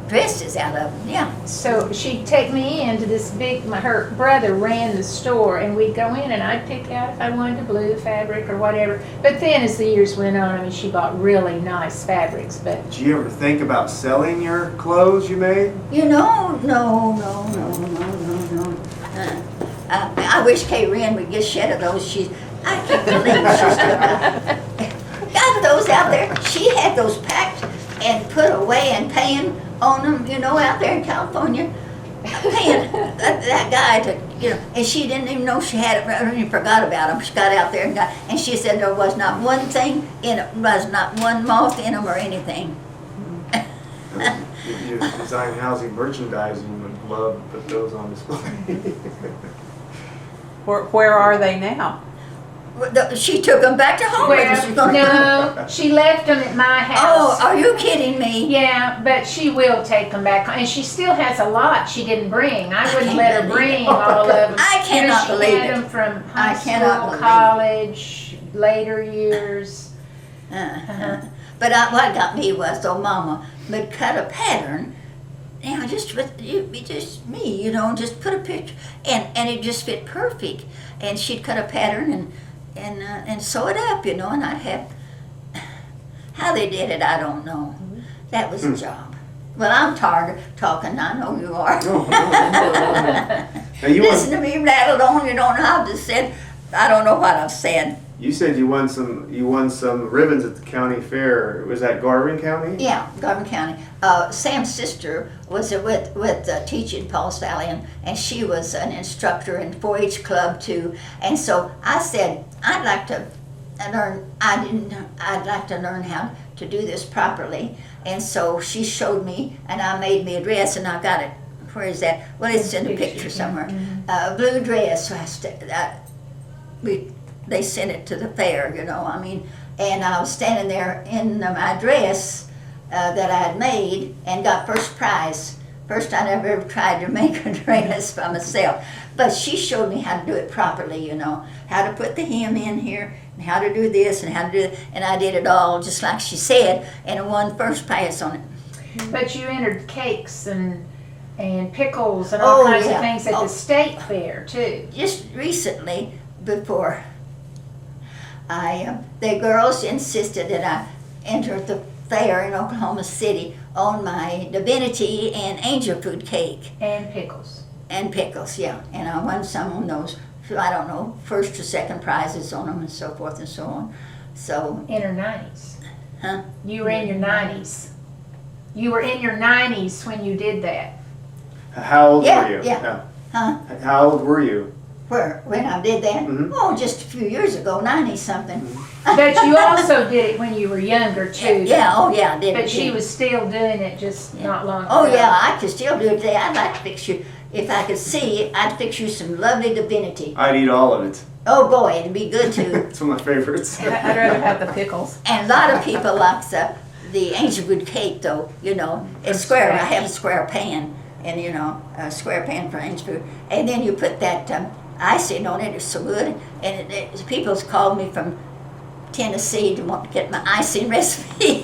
Speaker 2: dresses out of them, yeah.
Speaker 4: So she'd take me into this big, her brother ran the store, and we'd go in and I'd pick out if I wanted a blue fabric or whatever. But then as the years went on, I mean, she bought really nice fabrics, but
Speaker 5: Did you ever think about selling your clothes you made?
Speaker 2: You know, no. I wish Kay Wren would get shed of those. I can't believe she's got those out there. She had those packed and put away and paying on them, you know, out there in California. Paying that guy to, you know, and she didn't even know she had it, or even forgot about them. She got out there and she said there was not one thing in it, was not one moth in them or anything.
Speaker 5: If you design housing merchandising, would love to put those on display.
Speaker 1: Where are they now?
Speaker 2: She took them back to home.
Speaker 4: well, no, she left them at my house.
Speaker 2: Oh, are you kidding me?
Speaker 4: Yeah, but she will take them back, and she still has a lot she didn't bring. I wouldn't
Speaker 2: can't
Speaker 4: let her
Speaker 2: believe
Speaker 4: bring
Speaker 2: it.
Speaker 4: all of them.
Speaker 2: I cannot
Speaker 4: You know,
Speaker 2: believe
Speaker 4: she had
Speaker 2: it.
Speaker 4: them from
Speaker 2: I
Speaker 4: high
Speaker 2: cannot
Speaker 4: school,
Speaker 2: believe it.
Speaker 4: college, later years.
Speaker 2: But what got me was, Mama would cut a pattern, you know, just with just me, you know, just put a picture, and it just fit perfect. And she'd cut a pattern and sew it up, you know, and I'd have. How they did it, I don't know. That was a job. Well, I'm tired of talking. I know you are.
Speaker 5: Now you
Speaker 2: Listen to me rattle on. You don't know how to said. I don't know what I've said.
Speaker 5: You said you won some ribbons at the county fair. Was that Garvin County?
Speaker 2: Yeah, Garvin County. Sam's sister was with teaching Paul's Valley, and she was an instructor in 4-H club too. And so I said, I'd like to learn. I'd like to learn how to do this properly. And so she showed me, and I made me a dress, and I got it. Where is that? Well, it's in the picture somewhere. A blue dress. They sent it to the fair, you know, I mean, and I was standing there in my dress that I had made and got first prize. First time I ever tried to make a dress by myself. But she showed me how to do it properly, you know, how to put the hem in here, and how to do this, and how to do it, and I did it all just like she said, and I won first prize on it.
Speaker 4: But you entered cakes and pickles and all
Speaker 2: Oh,
Speaker 4: kinds
Speaker 2: yeah.
Speaker 4: of things at
Speaker 2: Oh.
Speaker 4: the state fair too.
Speaker 2: Just recently, before the girls insisted that I enter the fair in Oklahoma City on my divinity and angel food cake
Speaker 4: And pickles.
Speaker 2: and pickles, yeah. And I won some on those, I don't know, first or second prizes on them and so forth and so on. So,
Speaker 4: In her 90s.
Speaker 2: huh?
Speaker 4: You were in your 90s. You were in your 90s when you did that.
Speaker 5: How old
Speaker 2: Yeah,
Speaker 5: were you?
Speaker 2: yeah.
Speaker 5: No.
Speaker 2: Huh?
Speaker 5: How old were you?
Speaker 2: When I did that?
Speaker 5: Mhm.
Speaker 2: Oh, just a few years ago, 90-something.
Speaker 4: But you also did it when you were younger too.
Speaker 2: Yeah, oh yeah, I did.
Speaker 4: But she was still doing it just not long ago.
Speaker 2: Oh yeah, I could still do it today. I'd like to fix you. If I could see, I'd fix you some lovely divinity.
Speaker 5: I'd eat all of it.
Speaker 2: Oh boy, it'd be good too.
Speaker 5: It's one of my favorites.
Speaker 1: I'd rather have the pickles.
Speaker 2: And a lot of people like the angel food cake though, you know. It's square. I have a square pan, and you know, a square pan for angel food. And then you put that icing on it. It's so good. And people's called me from Tennessee to want to get my icing recipe.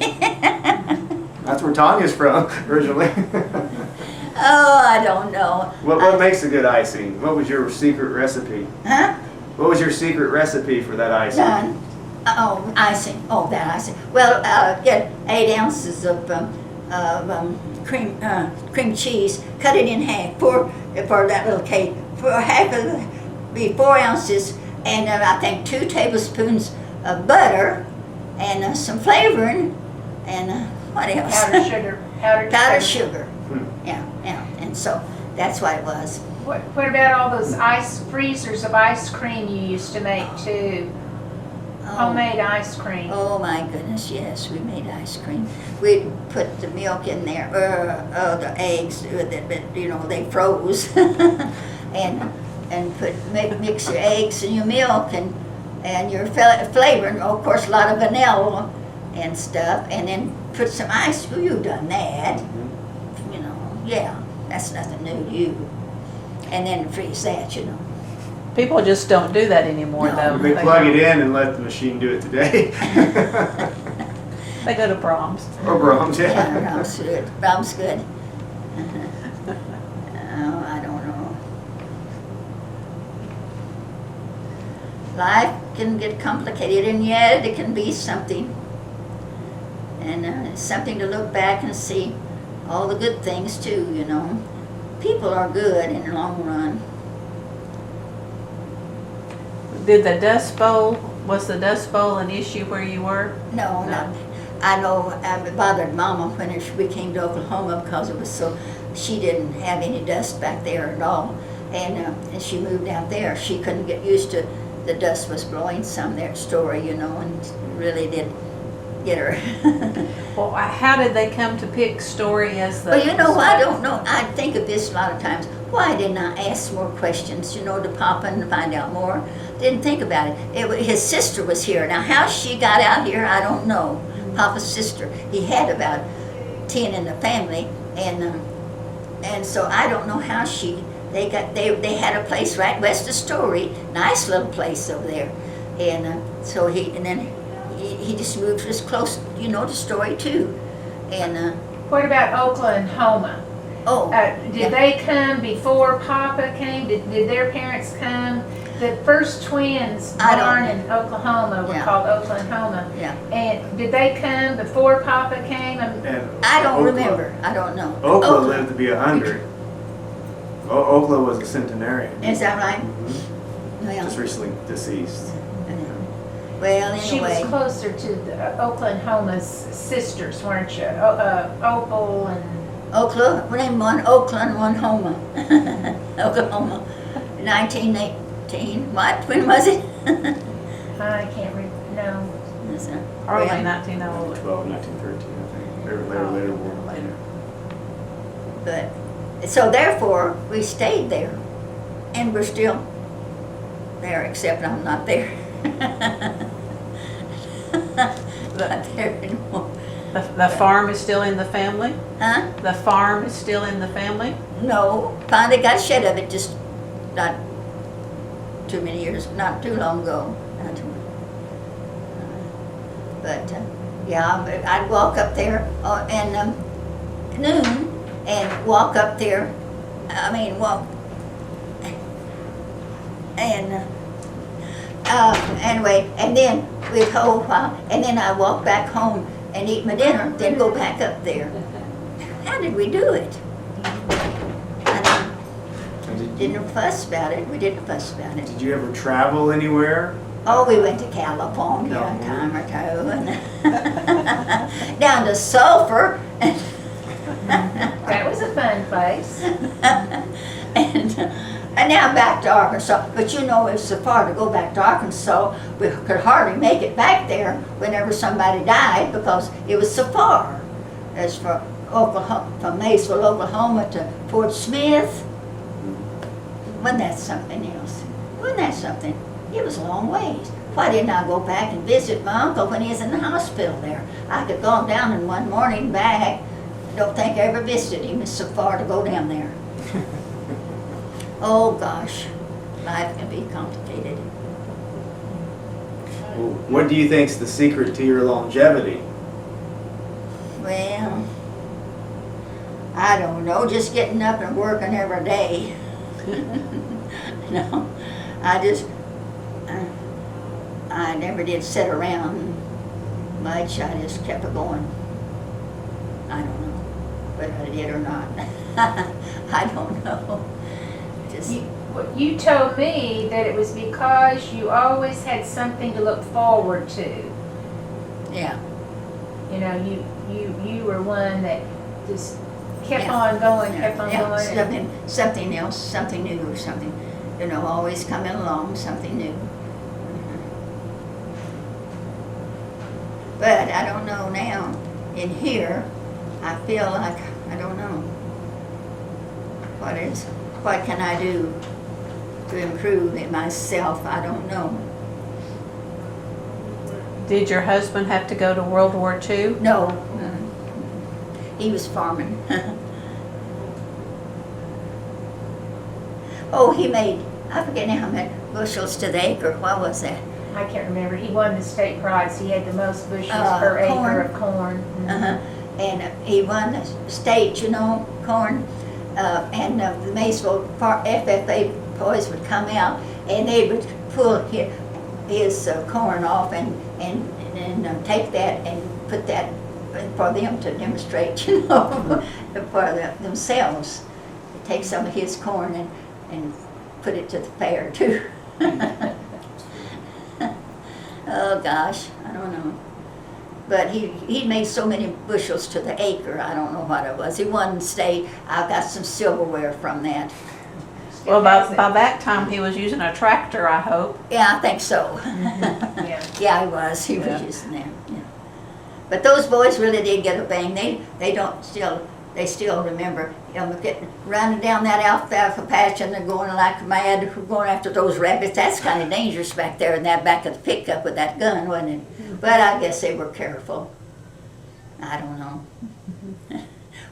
Speaker 5: That's where Tanya's from originally.
Speaker 2: Oh, I don't know.
Speaker 5: What makes a good icing? What was your secret recipe?
Speaker 2: Huh?
Speaker 5: What was your secret recipe for that icing?
Speaker 2: Done. Oh, icing. Oh, that icing. Well, get 8 ounces of cream cheese. Cut it in half for that little cake. For half of it, be 4 ounces, and I think 2 tablespoons of butter, and some flavoring, and what else?
Speaker 4: Powdered sugar.
Speaker 2: Powdered sugar. Yeah. And so that's what it was.
Speaker 4: What about all those ice freezers of ice cream you used to make too? Homemade ice cream.
Speaker 2: Oh my goodness, yes, we made ice cream. We'd put the milk in there, the eggs, you know, they froze, and mix your eggs and your milk and your flavoring. Of course, a lot of vanilla and stuff, and then put some ice. Oh, you've done that, you know. Yeah, that's nothing new to you. And then freeze that, you know.
Speaker 1: People just don't do that anymore,
Speaker 2: No.
Speaker 1: though.
Speaker 3: They plug it in and let the machine do it today.
Speaker 1: They go to proms.
Speaker 3: Or Brahms,
Speaker 2: Yeah,
Speaker 3: yeah.
Speaker 2: Brahms good. Brahms good. Oh, I don't know. Life can get complicated, and yet it can be something. And it's something to look back and see all the good things too, you know. People are good in the long run.
Speaker 1: Did the Dust Bowl, was the Dust Bowl an issue where you were?
Speaker 2: No,
Speaker 1: No.
Speaker 2: not. I know it bothered Mama when we came to Oklahoma because it was so. She didn't have any dust back there at all, and she moved out there. She couldn't get used to the dust was blowing some there story, you know, and really did get her.
Speaker 1: Well, how did they come to pick Story as the?
Speaker 2: Well, you know, I don't know. I think of this a lot of times. Why didn't I ask more questions, you know, to Papa and find out more? Didn't think about it. His sister was here. Now, how she got out here, I don't know. Papa's sister. He had about 10 in the family, and so I don't know how they had a place right west of Story, nice little place over there, and so he just moved as close, you know, to Story too, and
Speaker 4: What about Oklahoma? Did
Speaker 2: yeah.
Speaker 4: they come before Papa came? Did their parents come? The first twins
Speaker 2: I don't
Speaker 4: born
Speaker 2: know.
Speaker 4: in Oklahoma were
Speaker 2: Yeah.
Speaker 4: called Oklahoma.
Speaker 2: Yeah.
Speaker 4: And did they come before Papa came?
Speaker 3: And
Speaker 2: I don't
Speaker 3: Okla-
Speaker 2: remember. I don't know.
Speaker 3: Okla lived to be 100. Okla was a centenarian.
Speaker 2: Is that right?
Speaker 3: Mhm.
Speaker 2: Well,
Speaker 3: Just recently deceased.
Speaker 2: well,
Speaker 4: She was
Speaker 2: anyway.
Speaker 4: closer to the Oklahoma's sisters, weren't you? Opal and
Speaker 2: Oakland, what name one? Oakland, one Homa. Oklahoma. 1918. What? When was it?
Speaker 4: I can't remember. No.
Speaker 1: Early
Speaker 2: Well,
Speaker 1: 1900.
Speaker 3: 1913, I think. They were later born.
Speaker 1: Later.
Speaker 2: But, so therefore, we stayed there. And we're still there, except I'm not there. Not there anymore.
Speaker 1: The farm is still in the family?
Speaker 2: Huh?
Speaker 1: The farm is still in the family?
Speaker 2: No, finally got shed of it just not too many years, not too long ago. Not too, but yeah, but I'd walk up there and noon and walk up there. I mean, walk and anyway, and then we'd hold a while, and then I walk back home and eat my dinner, then go back up there. How did we do it? I didn't fuss about it. We didn't fuss about it.
Speaker 3: Did you ever travel anywhere?
Speaker 2: Oh, we went to California a
Speaker 3: No.
Speaker 2: time or two, and down to Sulphur,
Speaker 4: That was a fun place.
Speaker 2: and now back to Arkansas. But you know, it's so far to go back to Arkansas. We could hardly make it back there whenever somebody died because it was so far. As for Oklahoma, from Maysville, Oklahoma to Fort Smith, wasn't that something else? Wasn't that something? It was a long ways. Why didn't I go back and visit my uncle when he was in the hospital there? I could go down in one morning back. I don't think I ever visited him. It's so far to go down there. Oh gosh, life can be complicated.
Speaker 3: What do you think's the secret to your longevity?
Speaker 2: Well, I don't know, just getting up and working every day. No, I never did sit around much. I just kept it going. I don't know whether I did or not. I don't know. Just
Speaker 4: You told me that it was because you always had something to look forward to.
Speaker 2: yeah.
Speaker 4: You know, you were one that just kept
Speaker 2: Yeah.
Speaker 4: on going,
Speaker 2: Yeah,
Speaker 4: kept on
Speaker 2: yeah,
Speaker 4: going.
Speaker 2: something else, something new or something, you know, always coming along, something new. But I don't know now, in here, I feel like, I don't know. What can I do to improve it myself? I don't know.
Speaker 1: Did your husband have to go to World War II?
Speaker 2: No, he was farming. Oh, he made I forget now how many bushels to the acre. What was that?
Speaker 4: I can't remember. He won the state prize. He had the most bushels per
Speaker 2: Corn.
Speaker 4: acre of corn.
Speaker 2: Uh-huh. And he won the state, corn. And the Maysville FFA boys would come out and they would pull his corn off and take that and put that for them to demonstrate, for themselves. Take some of his corn and put it to the fair too. Oh gosh, I don't know. But he made so many bushels to the acre, I don't know what it was. He won the state. I got some silverware from that.
Speaker 1: Well, by that time, he was using a tractor, I hope.
Speaker 2: Yeah, I think so.
Speaker 4: Yeah.
Speaker 2: Yeah, he was. He was using that. Yeah. But those boys really did get a bang. They still remember getting running down that alfalfa patch and they're going like mad, going after those rabbits. That's kind of dangerous back there in that back of the pickup with that gun, wasn't it? But I guess they were careful. I don't know.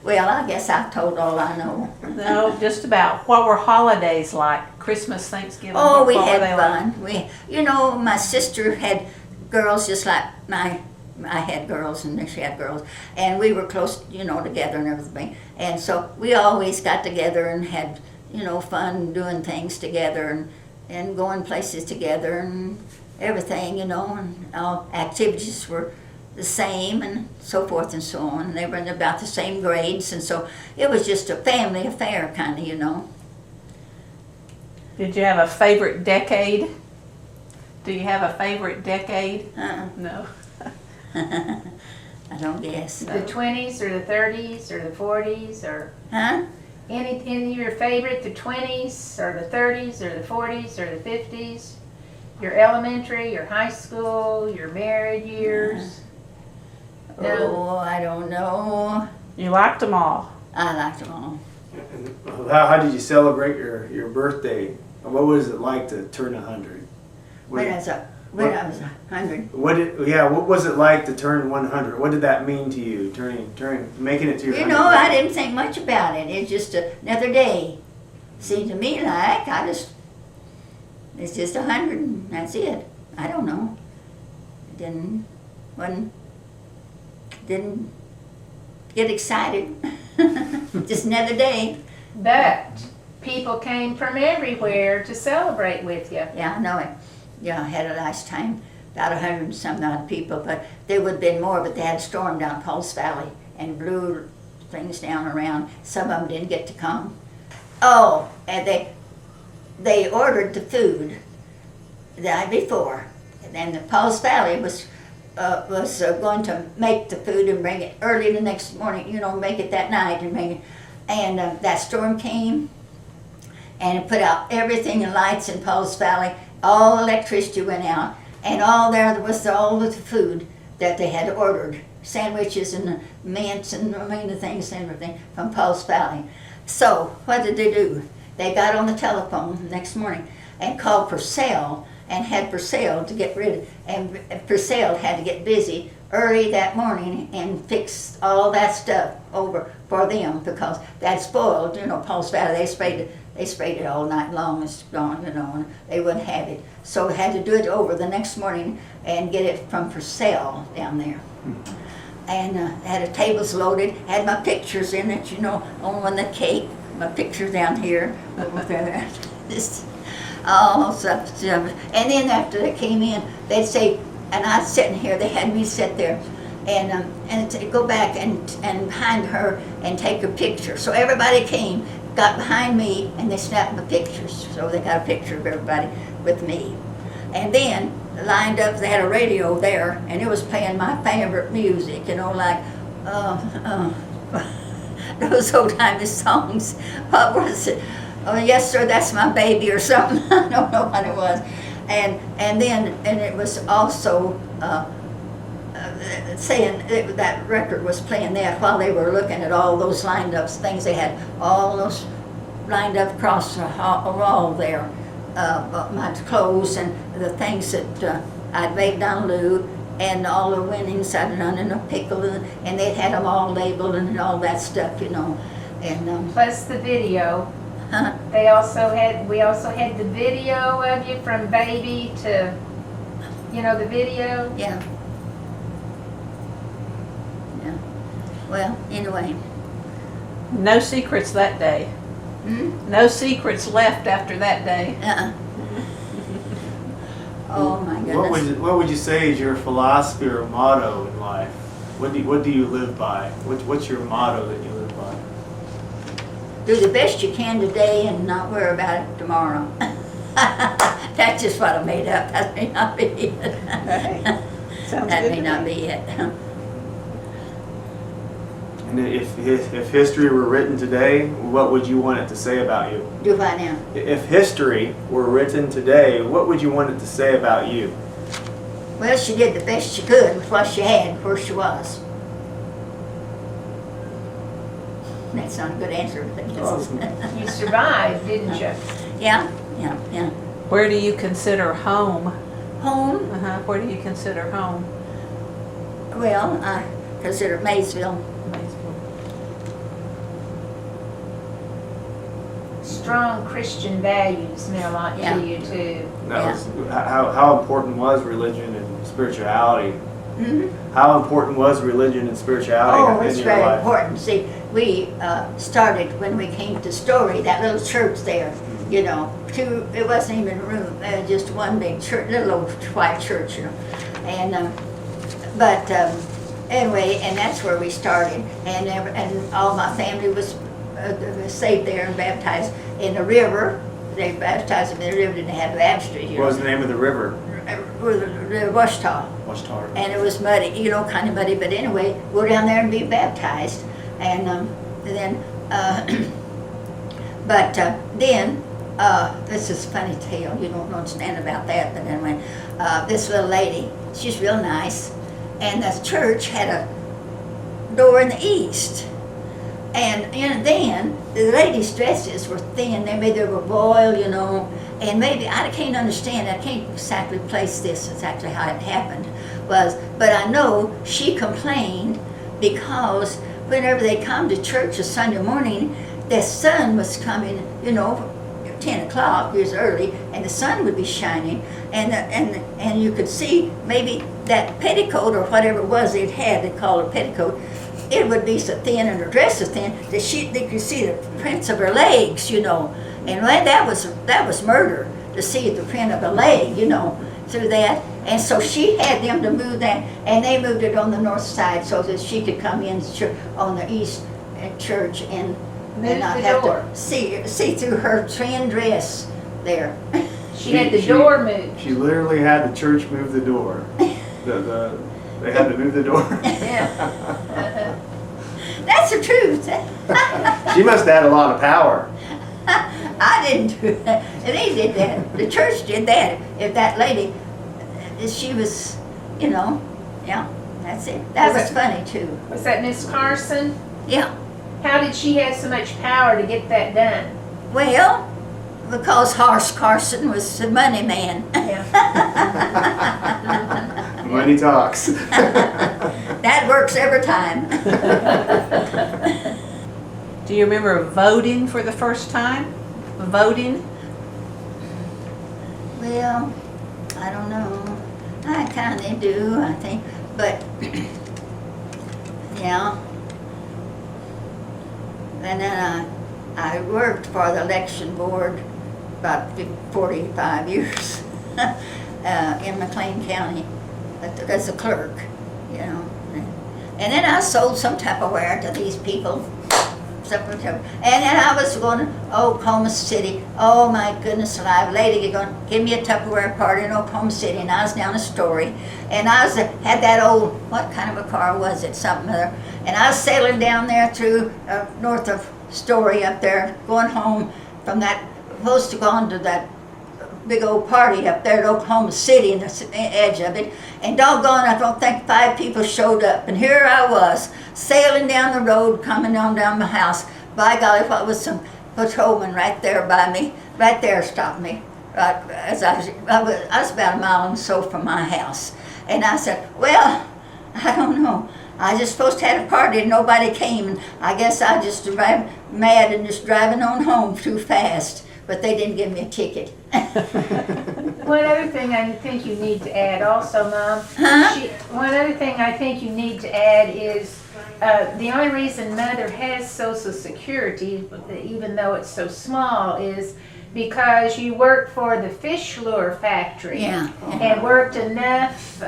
Speaker 2: Well, I guess I told all I know.
Speaker 1: No, just about. What were holidays like? Christmas, Thanksgiving?
Speaker 2: Oh, we
Speaker 1: what were
Speaker 2: had
Speaker 1: they like?
Speaker 2: fun. My sister had girls just like I had girls and she had girls, and we were close, together and everything. And so we always got together and had, fun doing things together and going places together and everything, and all activities were the same and so forth and so on. They were in about the same grades, and so it was just a family affair kind of,
Speaker 1: Did you have a favorite decade? Do you have a favorite decade? No.
Speaker 2: I don't guess.
Speaker 4: The 20s or the 30s or the 40s or
Speaker 2: Huh?
Speaker 4: any your favorite, the 20s or the 30s or the 40s or the 50s? Your elementary, your high school, your married years? No.
Speaker 2: Oh, I don't know.
Speaker 1: You liked them all.
Speaker 2: I liked them all.
Speaker 5: And how did you celebrate your birthday? What was it like to turn 100?
Speaker 2: When I was 100.
Speaker 5: What was it like to turn 100? What did that mean to you, making it to your 100th
Speaker 2: I
Speaker 5: birthday?
Speaker 2: didn't think much about it. It's just another day. Seemed to me like it's just 100 and that's it. I don't know. Didn't get excited. Just another day.
Speaker 4: But people came from everywhere to celebrate with you.
Speaker 2: Yeah, I know it. Yeah, I had a nice time. About 100 and some odd people, but there would have been more, but they had a storm down Pulse Valley and blew things down around. Some of them didn't get to come. Oh, and they ordered the food the night before, and then the Pulse Valley was going to make the food and bring it early the next morning. Make it that night and bring it. And that storm came, and it put out everything, the lights in Pulse Valley. All electricity went out, and all there was all of the food that they had ordered, sandwiches and mints and the things and everything from Pulse Valley. So what did they do? They got on the telephone the next morning and called Purcell and had Purcell to get rid of, and Purcell had to get busy early that morning and fix all that stuff over for them because that spoiled, Pulse Valley. They sprayed it all night long. It's gone, and they wouldn't have it. So had to do it over the next morning and get it from Purcell down there. And had the tables loaded, had my pictures in it, on the cake, my picture down here, over there. All stuff. And then after they came in, they'd say, and I was sitting here, they had me sit there and to go back and behind her and take a picture. So everybody came, got behind me, and they snapped the pictures. So they got a picture of everybody with me. And then lined up, they had a radio there, and it was playing my favorite music, like those old-timey songs. What was it? Oh, yes, sir, that's my baby or something. I don't know what it was. And it was also saying that record was playing that while they were looking at all those lined up things. They had all those lined up across the wall there, my clothes and the things that I'd made down Lou and all the winnings I'd done in a pickle, and they'd had them all labeled and all that stuff, And
Speaker 4: Plus the video.
Speaker 2: Huh?
Speaker 4: We also had the video of you from baby to, the video.
Speaker 2: Yeah. Yeah. Well, anyway.
Speaker 1: No secrets that day.
Speaker 2: Hmm?
Speaker 1: No secrets left after that day.
Speaker 2: Uh-uh. Oh my goodness.
Speaker 5: What would you say is your philosophy or motto in life? What do you live by? What's your motto that you live by?
Speaker 2: Do the best you can today and not worry about it tomorrow. That's just what I made up. That may not be it.
Speaker 1: Sounds
Speaker 2: That
Speaker 1: good
Speaker 2: may
Speaker 1: to
Speaker 2: not
Speaker 1: me.
Speaker 2: be it.
Speaker 5: And if history were written today, what would you want it to say about you?
Speaker 2: Do I now?
Speaker 5: If history were written today, what would you want it to say about you?
Speaker 2: Well, she did the best she could with what she had, where she was. That's not a good answer, but I guess.
Speaker 4: You survived, didn't you?
Speaker 2: Yeah.
Speaker 1: Where do you consider home?
Speaker 2: Home?
Speaker 1: Where do you consider home?
Speaker 2: Well, I consider Maysville.
Speaker 4: Strong Christian values mean a lot
Speaker 2: Yeah.
Speaker 4: to you too.
Speaker 5: How important was religion and spirituality?
Speaker 2: Hmm?
Speaker 5: How important was religion and spirituality
Speaker 2: Oh,
Speaker 5: in
Speaker 2: it's
Speaker 5: your
Speaker 2: very
Speaker 5: life?
Speaker 2: important. See, we started when we came to Story, that little church there, it wasn't even a room, just one big church, little old white church, And, anyway, and that's where we started. And all my family was saved there and baptized in the river. They baptized them in the river, didn't have a baptistry here.
Speaker 5: What was the name of the river?
Speaker 2: The Washita.
Speaker 5: Washtar.
Speaker 2: And it was muddy, kind of muddy, but anyway, go down there and be baptized. And then, this is a funny tale, you don't understand about that, but anyway, this little lady, she's real nice, and the church had a door in the east. And then the ladies' dresses were thin, maybe they were boiled, and maybe, I can't understand, I can't exactly place this exactly how it happened, but I know she complained because whenever they come to church a Sunday morning, the sun was coming, 10 o'clock, it was early, and the sun would be shining, and you could see maybe that petticoat or whatever it was they called a petticoat, it would be so thin and her dress so thin that they could see the prints of her legs, and that was murder to see the print of a leg, through that. And so she had them to move that, and they moved it on the north side so that she could come in on the east church and not
Speaker 4: the
Speaker 2: have
Speaker 4: door.
Speaker 2: to see through her thin dress there.
Speaker 4: She had the door moved.
Speaker 5: She literally had the church move the door. They had to move the door.
Speaker 4: Yeah.
Speaker 2: That's the truth.
Speaker 5: She must have had a lot of power.
Speaker 2: I didn't do that. They did that. The church did that. If that lady, she was, yeah, that's it. That was funny too.
Speaker 4: Was that Miss Carson?
Speaker 2: Yeah.
Speaker 4: How did she have so much power to get that done?
Speaker 2: Well, because Horace Carson was the money man.
Speaker 4: Yeah.
Speaker 5: Money talks.
Speaker 2: That works every time.
Speaker 1: Do you remember voting for the first time? Voting?
Speaker 2: Well, I don't know. I kind of do, I think. But, yeah. And then I worked for the election board about 45 years in McLean County as a clerk, And then I sold some Tupperware to these people. And then I was going to Oklahoma City. Oh my goodness alive, lady going, give me a Tupperware party in Oklahoma City. And I was down a Story. And I had that old, what kind of a car was it, something other. And I was sailing down there through north of Story up there, going home from that, supposed to go on to that big old party up there at Oklahoma City in the edge of it. And doggone, I don't think 5 people showed up. And here I was, sailing down the road, coming on down my house. By golly, what was some patrolman right there by me, right there stopped me. As I was about a mile and so from my house. And I said, well, I don't know. I just supposed to have a party and nobody came. And I guess I just arrived mad and just driving on home too fast. But they didn't give me a ticket.
Speaker 4: One other thing I think you need to add also, Mom.
Speaker 2: Huh?
Speaker 4: One other thing I think you need to add is the only reason Mother has Social Security, even though it's so small, is because you worked for the fish lure factory.
Speaker 2: Yeah.
Speaker 4: And worked enough, you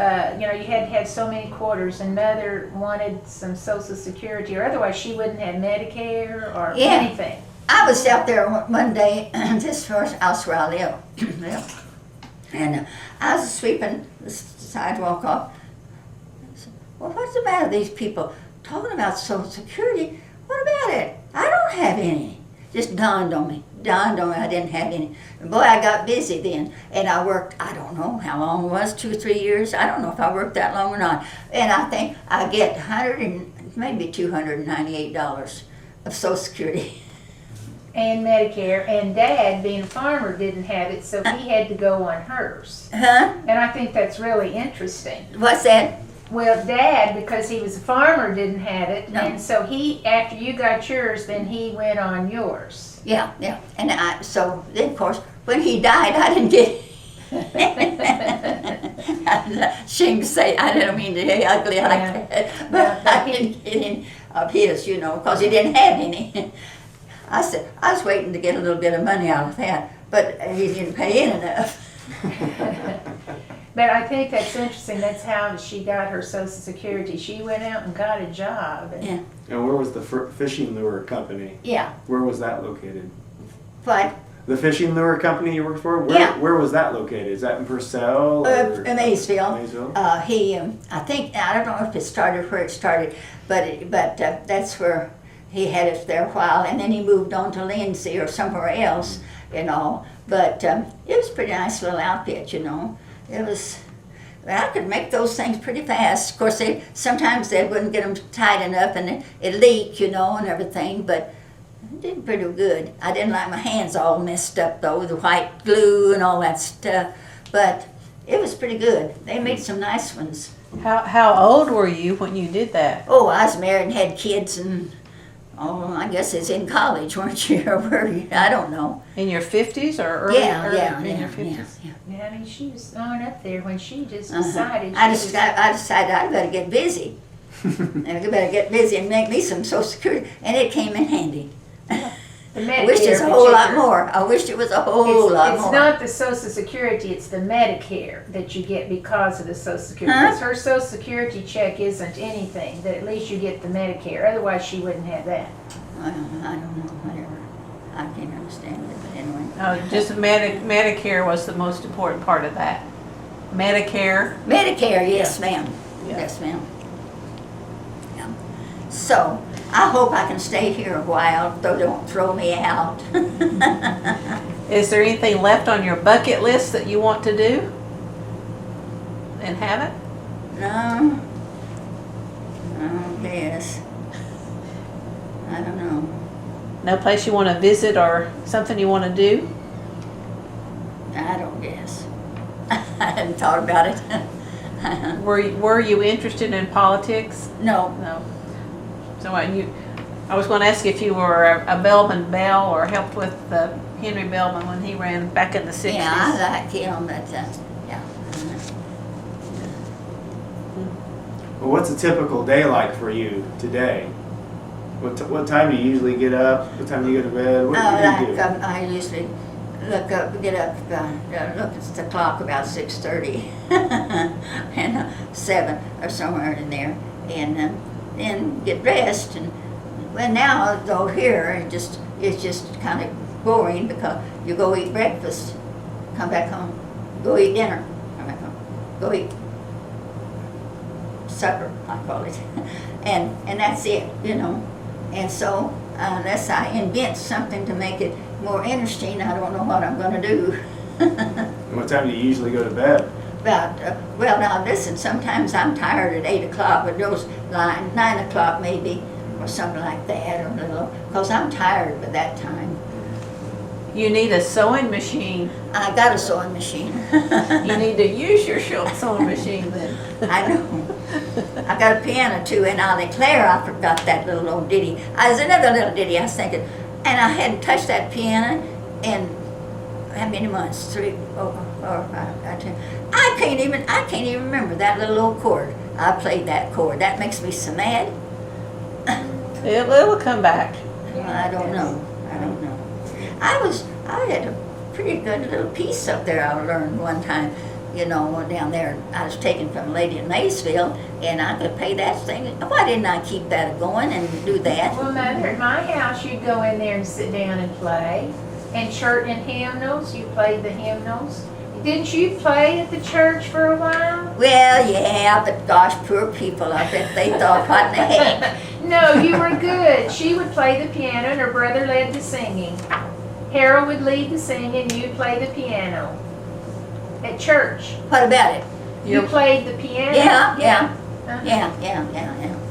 Speaker 4: had to have so many quarters, and Mother wanted some Social Security, or otherwise she wouldn't have Medicare or
Speaker 2: Yeah.
Speaker 4: anything.
Speaker 2: I was out there one day, this first house where I live, and I was sweeping the sidewalk off. I said, well, what's the matter with these people talking about Social Security? What about it? I don't have any. Just dawned on me I didn't have any. And boy, I got busy then, and I worked, I don't know how long it was, 2 or 3 years. I don't know if I worked that long or not. And I think I get maybe $298 of Social Security.
Speaker 4: And Medicare, and Dad, being a farmer, didn't have it, so he had to go on hers.
Speaker 2: Huh?
Speaker 4: And I think that's really interesting.
Speaker 2: What's that?
Speaker 4: Well, Dad, because he was a farmer, didn't have it,
Speaker 2: No.
Speaker 4: and so he, after you got yours, then he went on yours.
Speaker 2: Yeah. And so then, of course, when he died, I didn't get I'm ashamed to say, I don't mean to be ugly like that, but I didn't get any of his, because he didn't have any. I said, I was waiting to get a little bit of money out of that, but he didn't pay in enough.
Speaker 4: But I think that's interesting. That's how she got her Social Security. She went out and got a job. And
Speaker 2: Yeah.
Speaker 5: And where was the fishing lure company?
Speaker 2: Yeah.
Speaker 5: Where was that located?
Speaker 2: But
Speaker 5: The fishing lure company you worked for?
Speaker 2: Yeah.
Speaker 5: Where was that located? Is that in Purcell? Or
Speaker 2: in Maysville,
Speaker 5: Maysville?
Speaker 2: I think, I don't know if it started where it started, but that's where he had it there a while, and then he moved on to Lindsay or somewhere else, But it was a pretty nice little outfit, It was, I could make those things pretty fast. Of course, sometimes they wouldn't get them tight enough, and it'd leak, and everything, but it did pretty good. I didn't like my hands all messed up, though, with the white glue and all that stuff, but it was pretty good. They made some nice ones.
Speaker 1: How old were you when you did that?
Speaker 2: Oh, I was married and had kids, and I guess it's in college, weren't you? Or were you? I don't know.
Speaker 1: In your 50s or early?
Speaker 2: Yeah.
Speaker 1: In your 50s?
Speaker 4: yeah, I mean, she was on up there when she just
Speaker 2: Uh-huh.
Speaker 4: decided.
Speaker 2: I decided I better get busy. And I better get busy and make me some Social Security, and it came in handy. I wished it was a whole lot more. I wished it was a whole lot
Speaker 4: It's
Speaker 2: more.
Speaker 4: not the Social Security, it's the Medicare that you get because of the Social Security.
Speaker 2: Huh?
Speaker 4: Because her Social Security check isn't anything, that at least you get the Medicare, otherwise she wouldn't have that.
Speaker 2: Well, I don't know, whatever. I can't understand it, but anyway.
Speaker 1: Oh, just Medicare was the most important part of that. Medicare.
Speaker 2: Medicare, yes, ma'am.
Speaker 1: Yeah.
Speaker 2: Yes, ma'am. Yeah. So, I hope I can stay here a while, though don't throw me out.
Speaker 1: Is there anything left on your bucket list that you want to do and haven't?
Speaker 2: No. I guess. I don't know.
Speaker 1: No place you want to visit or something you want to do?
Speaker 2: I don't guess. I hadn't thought about it.
Speaker 1: Were you interested in politics?
Speaker 2: No.
Speaker 1: No. So I was going to ask if you were a Bellman Bell or helped with Henry Bellman when he ran back in the 60s.
Speaker 2: Yeah, I like him, but yeah.
Speaker 5: Well, what's a typical day like for you today? What time do you usually get up? What time do you go to bed? What do you do?
Speaker 2: I usually get up, look at the clock about 6:30 and 7 or somewhere in there, and then get dressed. And well, now though here it's just kind of boring because you go eat breakfast, come back home, go eat dinner, come back home, go eat supper, I call it, and that's it, And so, unless I invent something to make it more interesting, I don't know what I'm going to do.
Speaker 5: And what time do you usually go to bed?
Speaker 2: Well, now listen, sometimes I'm tired at 8 o'clock, but those 9 o'clock maybe, or something like that, or a little, because I'm tired by that time.
Speaker 1: You need a sewing machine.
Speaker 2: I got a sewing machine.
Speaker 1: You need to use your sewing machine then.
Speaker 2: I know. I got a piano too, and I'll declare I forgot that little old ditty. There's another little ditty I was thinking, and I hadn't touched that piano in how many months? 3, 4, 5, 10. I can't even remember that little old chord. I played that chord. That makes me so mad.
Speaker 1: It'll come back.
Speaker 2: I don't know. I had a pretty good little piece up there I learned one time, down there. I was taken from a lady in Maysville, and I could play that thing. Why didn't I keep that going and do that?
Speaker 4: Well, Mother, at my house, you'd go in there and sit down and play. And church and hymnals, you played the hymnals. Didn't you play at the church for a while?
Speaker 2: Well, yeah, but gosh, poor people, I bet they thought, what in the heck?
Speaker 4: No, you were good. She would play the piano and her brother led the singing. Harold would lead the singing, you'd play the piano. At church.
Speaker 2: What about it?
Speaker 4: You played the piano?
Speaker 2: Yeah.
Speaker 4: Uh-huh.
Speaker 2: Yeah.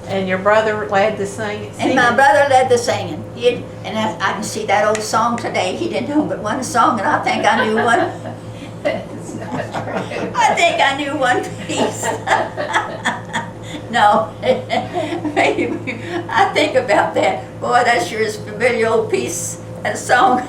Speaker 1: And your brother led the singing.
Speaker 2: And my brother led the singing. And I can see that old song today. He didn't know but one song, and I think I knew one.
Speaker 4: That's not true.
Speaker 2: I think I knew one piece. No. Maybe. I think about that. Boy, that sure is a familiar old piece, that song.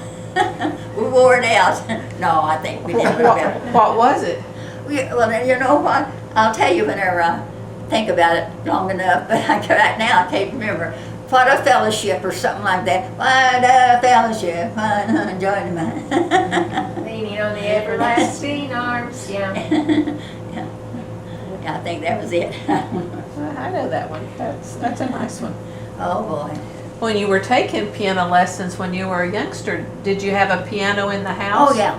Speaker 2: We wore it out. No, I think we didn't remember.
Speaker 1: What was it?
Speaker 2: Well, you know what? I'll tell you whenever I think about it long enough, but right now I can't remember. What a fellowship or something like that. What a fellowship. What a joy divine.
Speaker 4: Leaning on the everlasting arms, yeah.
Speaker 2: Yeah, I think that was it.
Speaker 1: I know that one. That's a nice one.
Speaker 2: Oh, boy.
Speaker 1: When you were taking piano lessons when you were a youngster, did you have a piano in the house?
Speaker 2: Oh, yeah.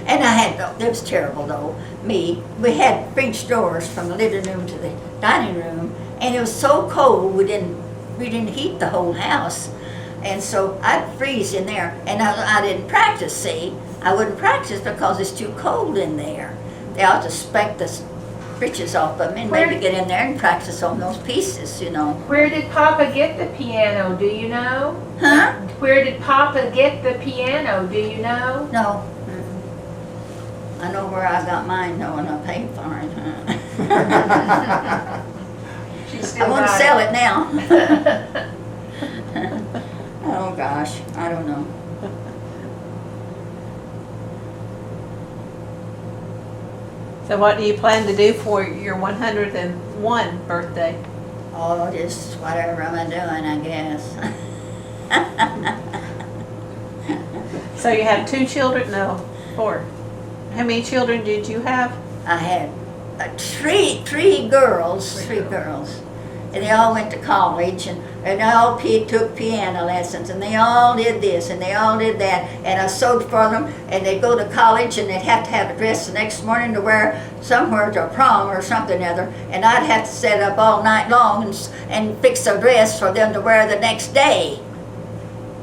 Speaker 2: And I had, it was terrible though, we had French doors from the living room to the dining room, and it was so cold we didn't heat the whole house. And so I'd freeze in there, and I didn't practice, see. I wouldn't practice because it's too cold in there. They ought to spank the britches off of me and maybe get in there and practice on those pieces,
Speaker 4: Where did Papa get the piano, do you know?
Speaker 2: Huh?
Speaker 4: Where did Papa get the piano, do you know?
Speaker 2: No. I know where I got mine, though, and I paid for it.
Speaker 4: She still
Speaker 2: I won't
Speaker 4: got
Speaker 2: sell it now. Oh, gosh, I don't know.
Speaker 1: So what do you plan to do for your 101 birthday?
Speaker 2: Oh, just whatever I'm doing, I guess.
Speaker 1: So you have 2 children? No, 4. How many children did you have?
Speaker 2: I had three girls, and they all went to college, and they all took piano lessons, and they all did this, and they all did that, and I sewed for them, and they'd go to college, and they'd have to have a dress the next morning to wear somewhere to prom or something or other, and I'd have to set up all night long and fix a dress for them to wear the next day.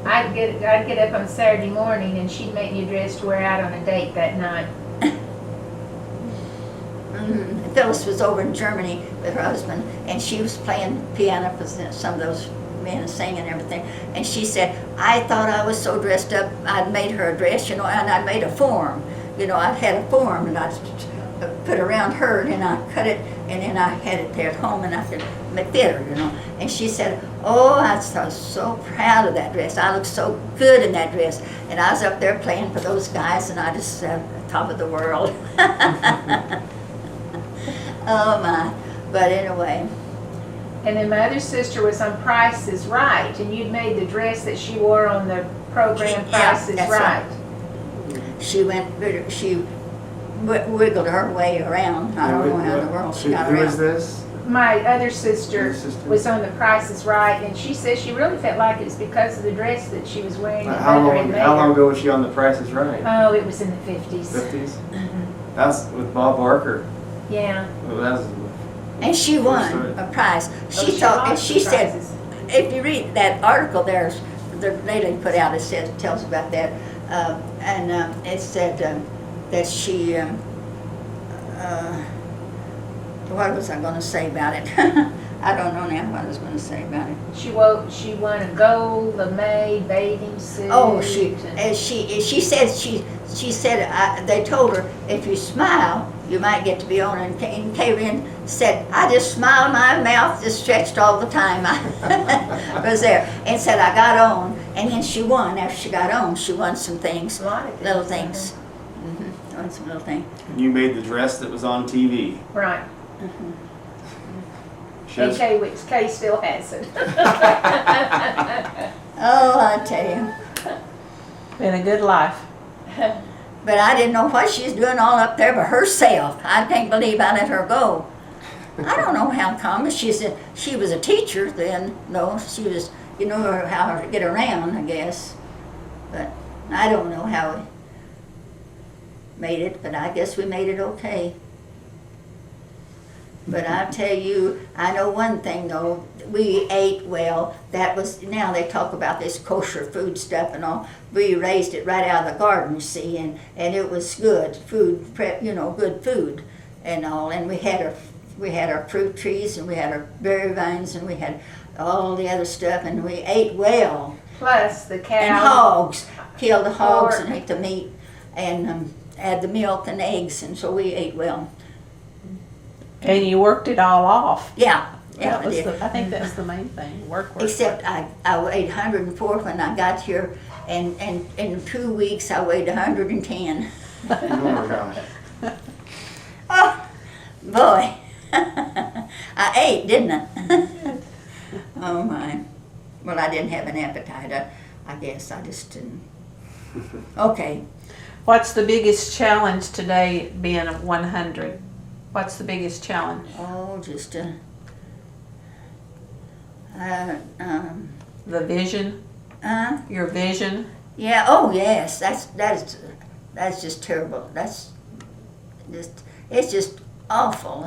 Speaker 4: I'd get up on Saturday morning and she'd make me a dress to wear out on a date that night.
Speaker 2: Phyllis was over in Germany with her husband, and she was playing piano for some of those men and singing and everything. And she said, I thought I was so dressed up, I'd made her a dress, and I'd made a form. I'd had a form, and I'd put around her, and then I cut it, and then I had it there at home, and I could fit her, And she said, oh, I was so proud of that dress. I looked so good in that dress. And I was up there playing for those guys, and I just top of the world. Oh my, but anyway.
Speaker 4: And then my other sister was on Price is Right, and you'd made the dress that she wore on the program Price is
Speaker 2: that's
Speaker 4: Right.
Speaker 2: She wiggled her way around. I don't know how in the world she got
Speaker 3: Who
Speaker 2: around.
Speaker 3: is this?
Speaker 4: My other sister
Speaker 3: Your sister?
Speaker 4: was on the Price is Right, and she said she really felt like it was because of the dress that she was wearing. that
Speaker 3: How
Speaker 4: Mother had
Speaker 3: long,
Speaker 4: made
Speaker 3: how
Speaker 4: her.
Speaker 3: long ago was she on The Price is Right?
Speaker 4: Oh, it was in the 50s.
Speaker 3: 50s? That's with Bob Barker.
Speaker 4: Yeah.
Speaker 3: Well, that's,
Speaker 2: And she won a prize. She thought, and
Speaker 4: lost
Speaker 2: she
Speaker 4: the
Speaker 2: said,
Speaker 4: prizes.
Speaker 2: if you read that article there, the lady put out, tells about that, it said that she, what was I going to say about it? I don't know now what I was gonna say about it.
Speaker 4: She won a gold lame bathing suit.
Speaker 2: Oh,
Speaker 4: and-
Speaker 2: she said, they told her, if you smile, you might get to be on it. And Karen said, I just smiled, my mouth just stretched all the time. I was there. And said, I got on. And then she won. After she got on, she won some things,
Speaker 4: A lot of
Speaker 2: little things. Won some little things.
Speaker 5: And you made the dress that was on TV.
Speaker 4: Right.
Speaker 5: Shows-
Speaker 4: And Kay still has it.
Speaker 2: Oh, I tell you.
Speaker 1: Been a good life.
Speaker 2: But I didn't know what she's doing all up there by herself. I can't believe I let her go. I don't know how come. She was a teacher then, though. She was, how to get around, I guess. But I don't know how we made it, but I guess we made it okay. But I'll tell you, I know one thing though, we ate well. Now they talk about this kosher food stuff and all. We raised it right out of the garden, you see, and it was good food, good food and all. And we had our fruit trees and we had our berry vines and we had all the other stuff and we ate well.
Speaker 4: Plus the cow.
Speaker 2: And hogs, killed the hogs
Speaker 4: Pork.
Speaker 2: and ate the meat and add the milk and eggs, and so we ate well.
Speaker 1: And you worked it all off.
Speaker 2: Yeah,
Speaker 1: That
Speaker 2: I
Speaker 1: was
Speaker 2: did.
Speaker 1: I think that's the main thing. Work.
Speaker 2: Except I weighed 104 when I got here, and in 2 weeks I weighed 110.
Speaker 5: Oh my gosh.
Speaker 2: Oh, boy. I ate, didn't I? Oh, my. Well, I didn't have an appetite. I guess I just didn't. Okay.
Speaker 1: What's the biggest challenge today being 100? What's the biggest challenge?
Speaker 2: Oh, just
Speaker 1: The vision? Your vision?
Speaker 2: yeah. Oh, yes. That's just terrible. It's just awful.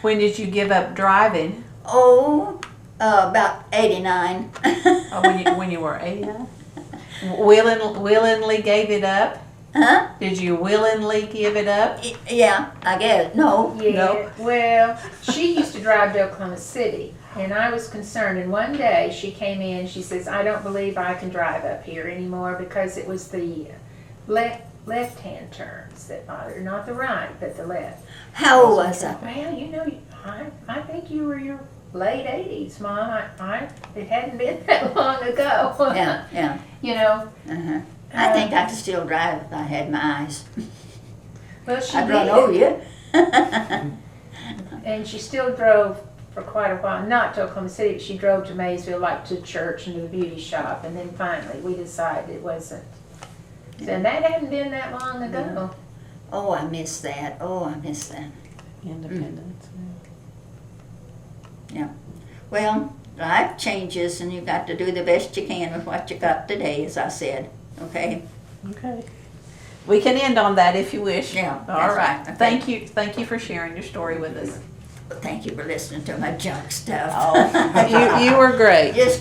Speaker 1: When did you give up driving?
Speaker 2: Oh, about 89.
Speaker 1: Oh, when you were 89? Willingly gave it up?
Speaker 2: Huh?
Speaker 1: Did you willingly give it up?
Speaker 2: Yeah, I guess. No.
Speaker 4: Yeah,
Speaker 1: No.
Speaker 4: well, she used to drive to Oklahoma City, and I was concerned. And one day she came in, she says, I don't believe I can drive up here anymore because it was the left-hand turns that bothered her, not the right, but the left.
Speaker 2: How old was I?
Speaker 4: Well, I think you were your late 80s, Mom. It hadn't been that long ago.
Speaker 2: Yeah, yeah.
Speaker 4: You know,
Speaker 2: Uh-huh. I think I could still drive if I had my eyes.
Speaker 4: well, she
Speaker 2: I'd run
Speaker 4: did.
Speaker 2: over you.
Speaker 4: And she still drove for quite a while, not to Oklahoma City, but she drove to Maysville, like to church and to the beauty shop, and then finally we decided it wasn't. And that hadn't been that long ago.
Speaker 2: Oh, I miss that. Oh, I miss that.
Speaker 1: Independence.
Speaker 2: Well, life changes and you got to do the best you can with what you got today, as I said. Okay?
Speaker 1: Okay. We can end on that if you wish.
Speaker 2: Yeah,
Speaker 1: All
Speaker 2: that's
Speaker 1: right.
Speaker 2: right.
Speaker 1: Thank you. Thank you for sharing your story with us.
Speaker 2: Thank you for listening to my junk stuff.
Speaker 1: Oh, you were great.
Speaker 2: Just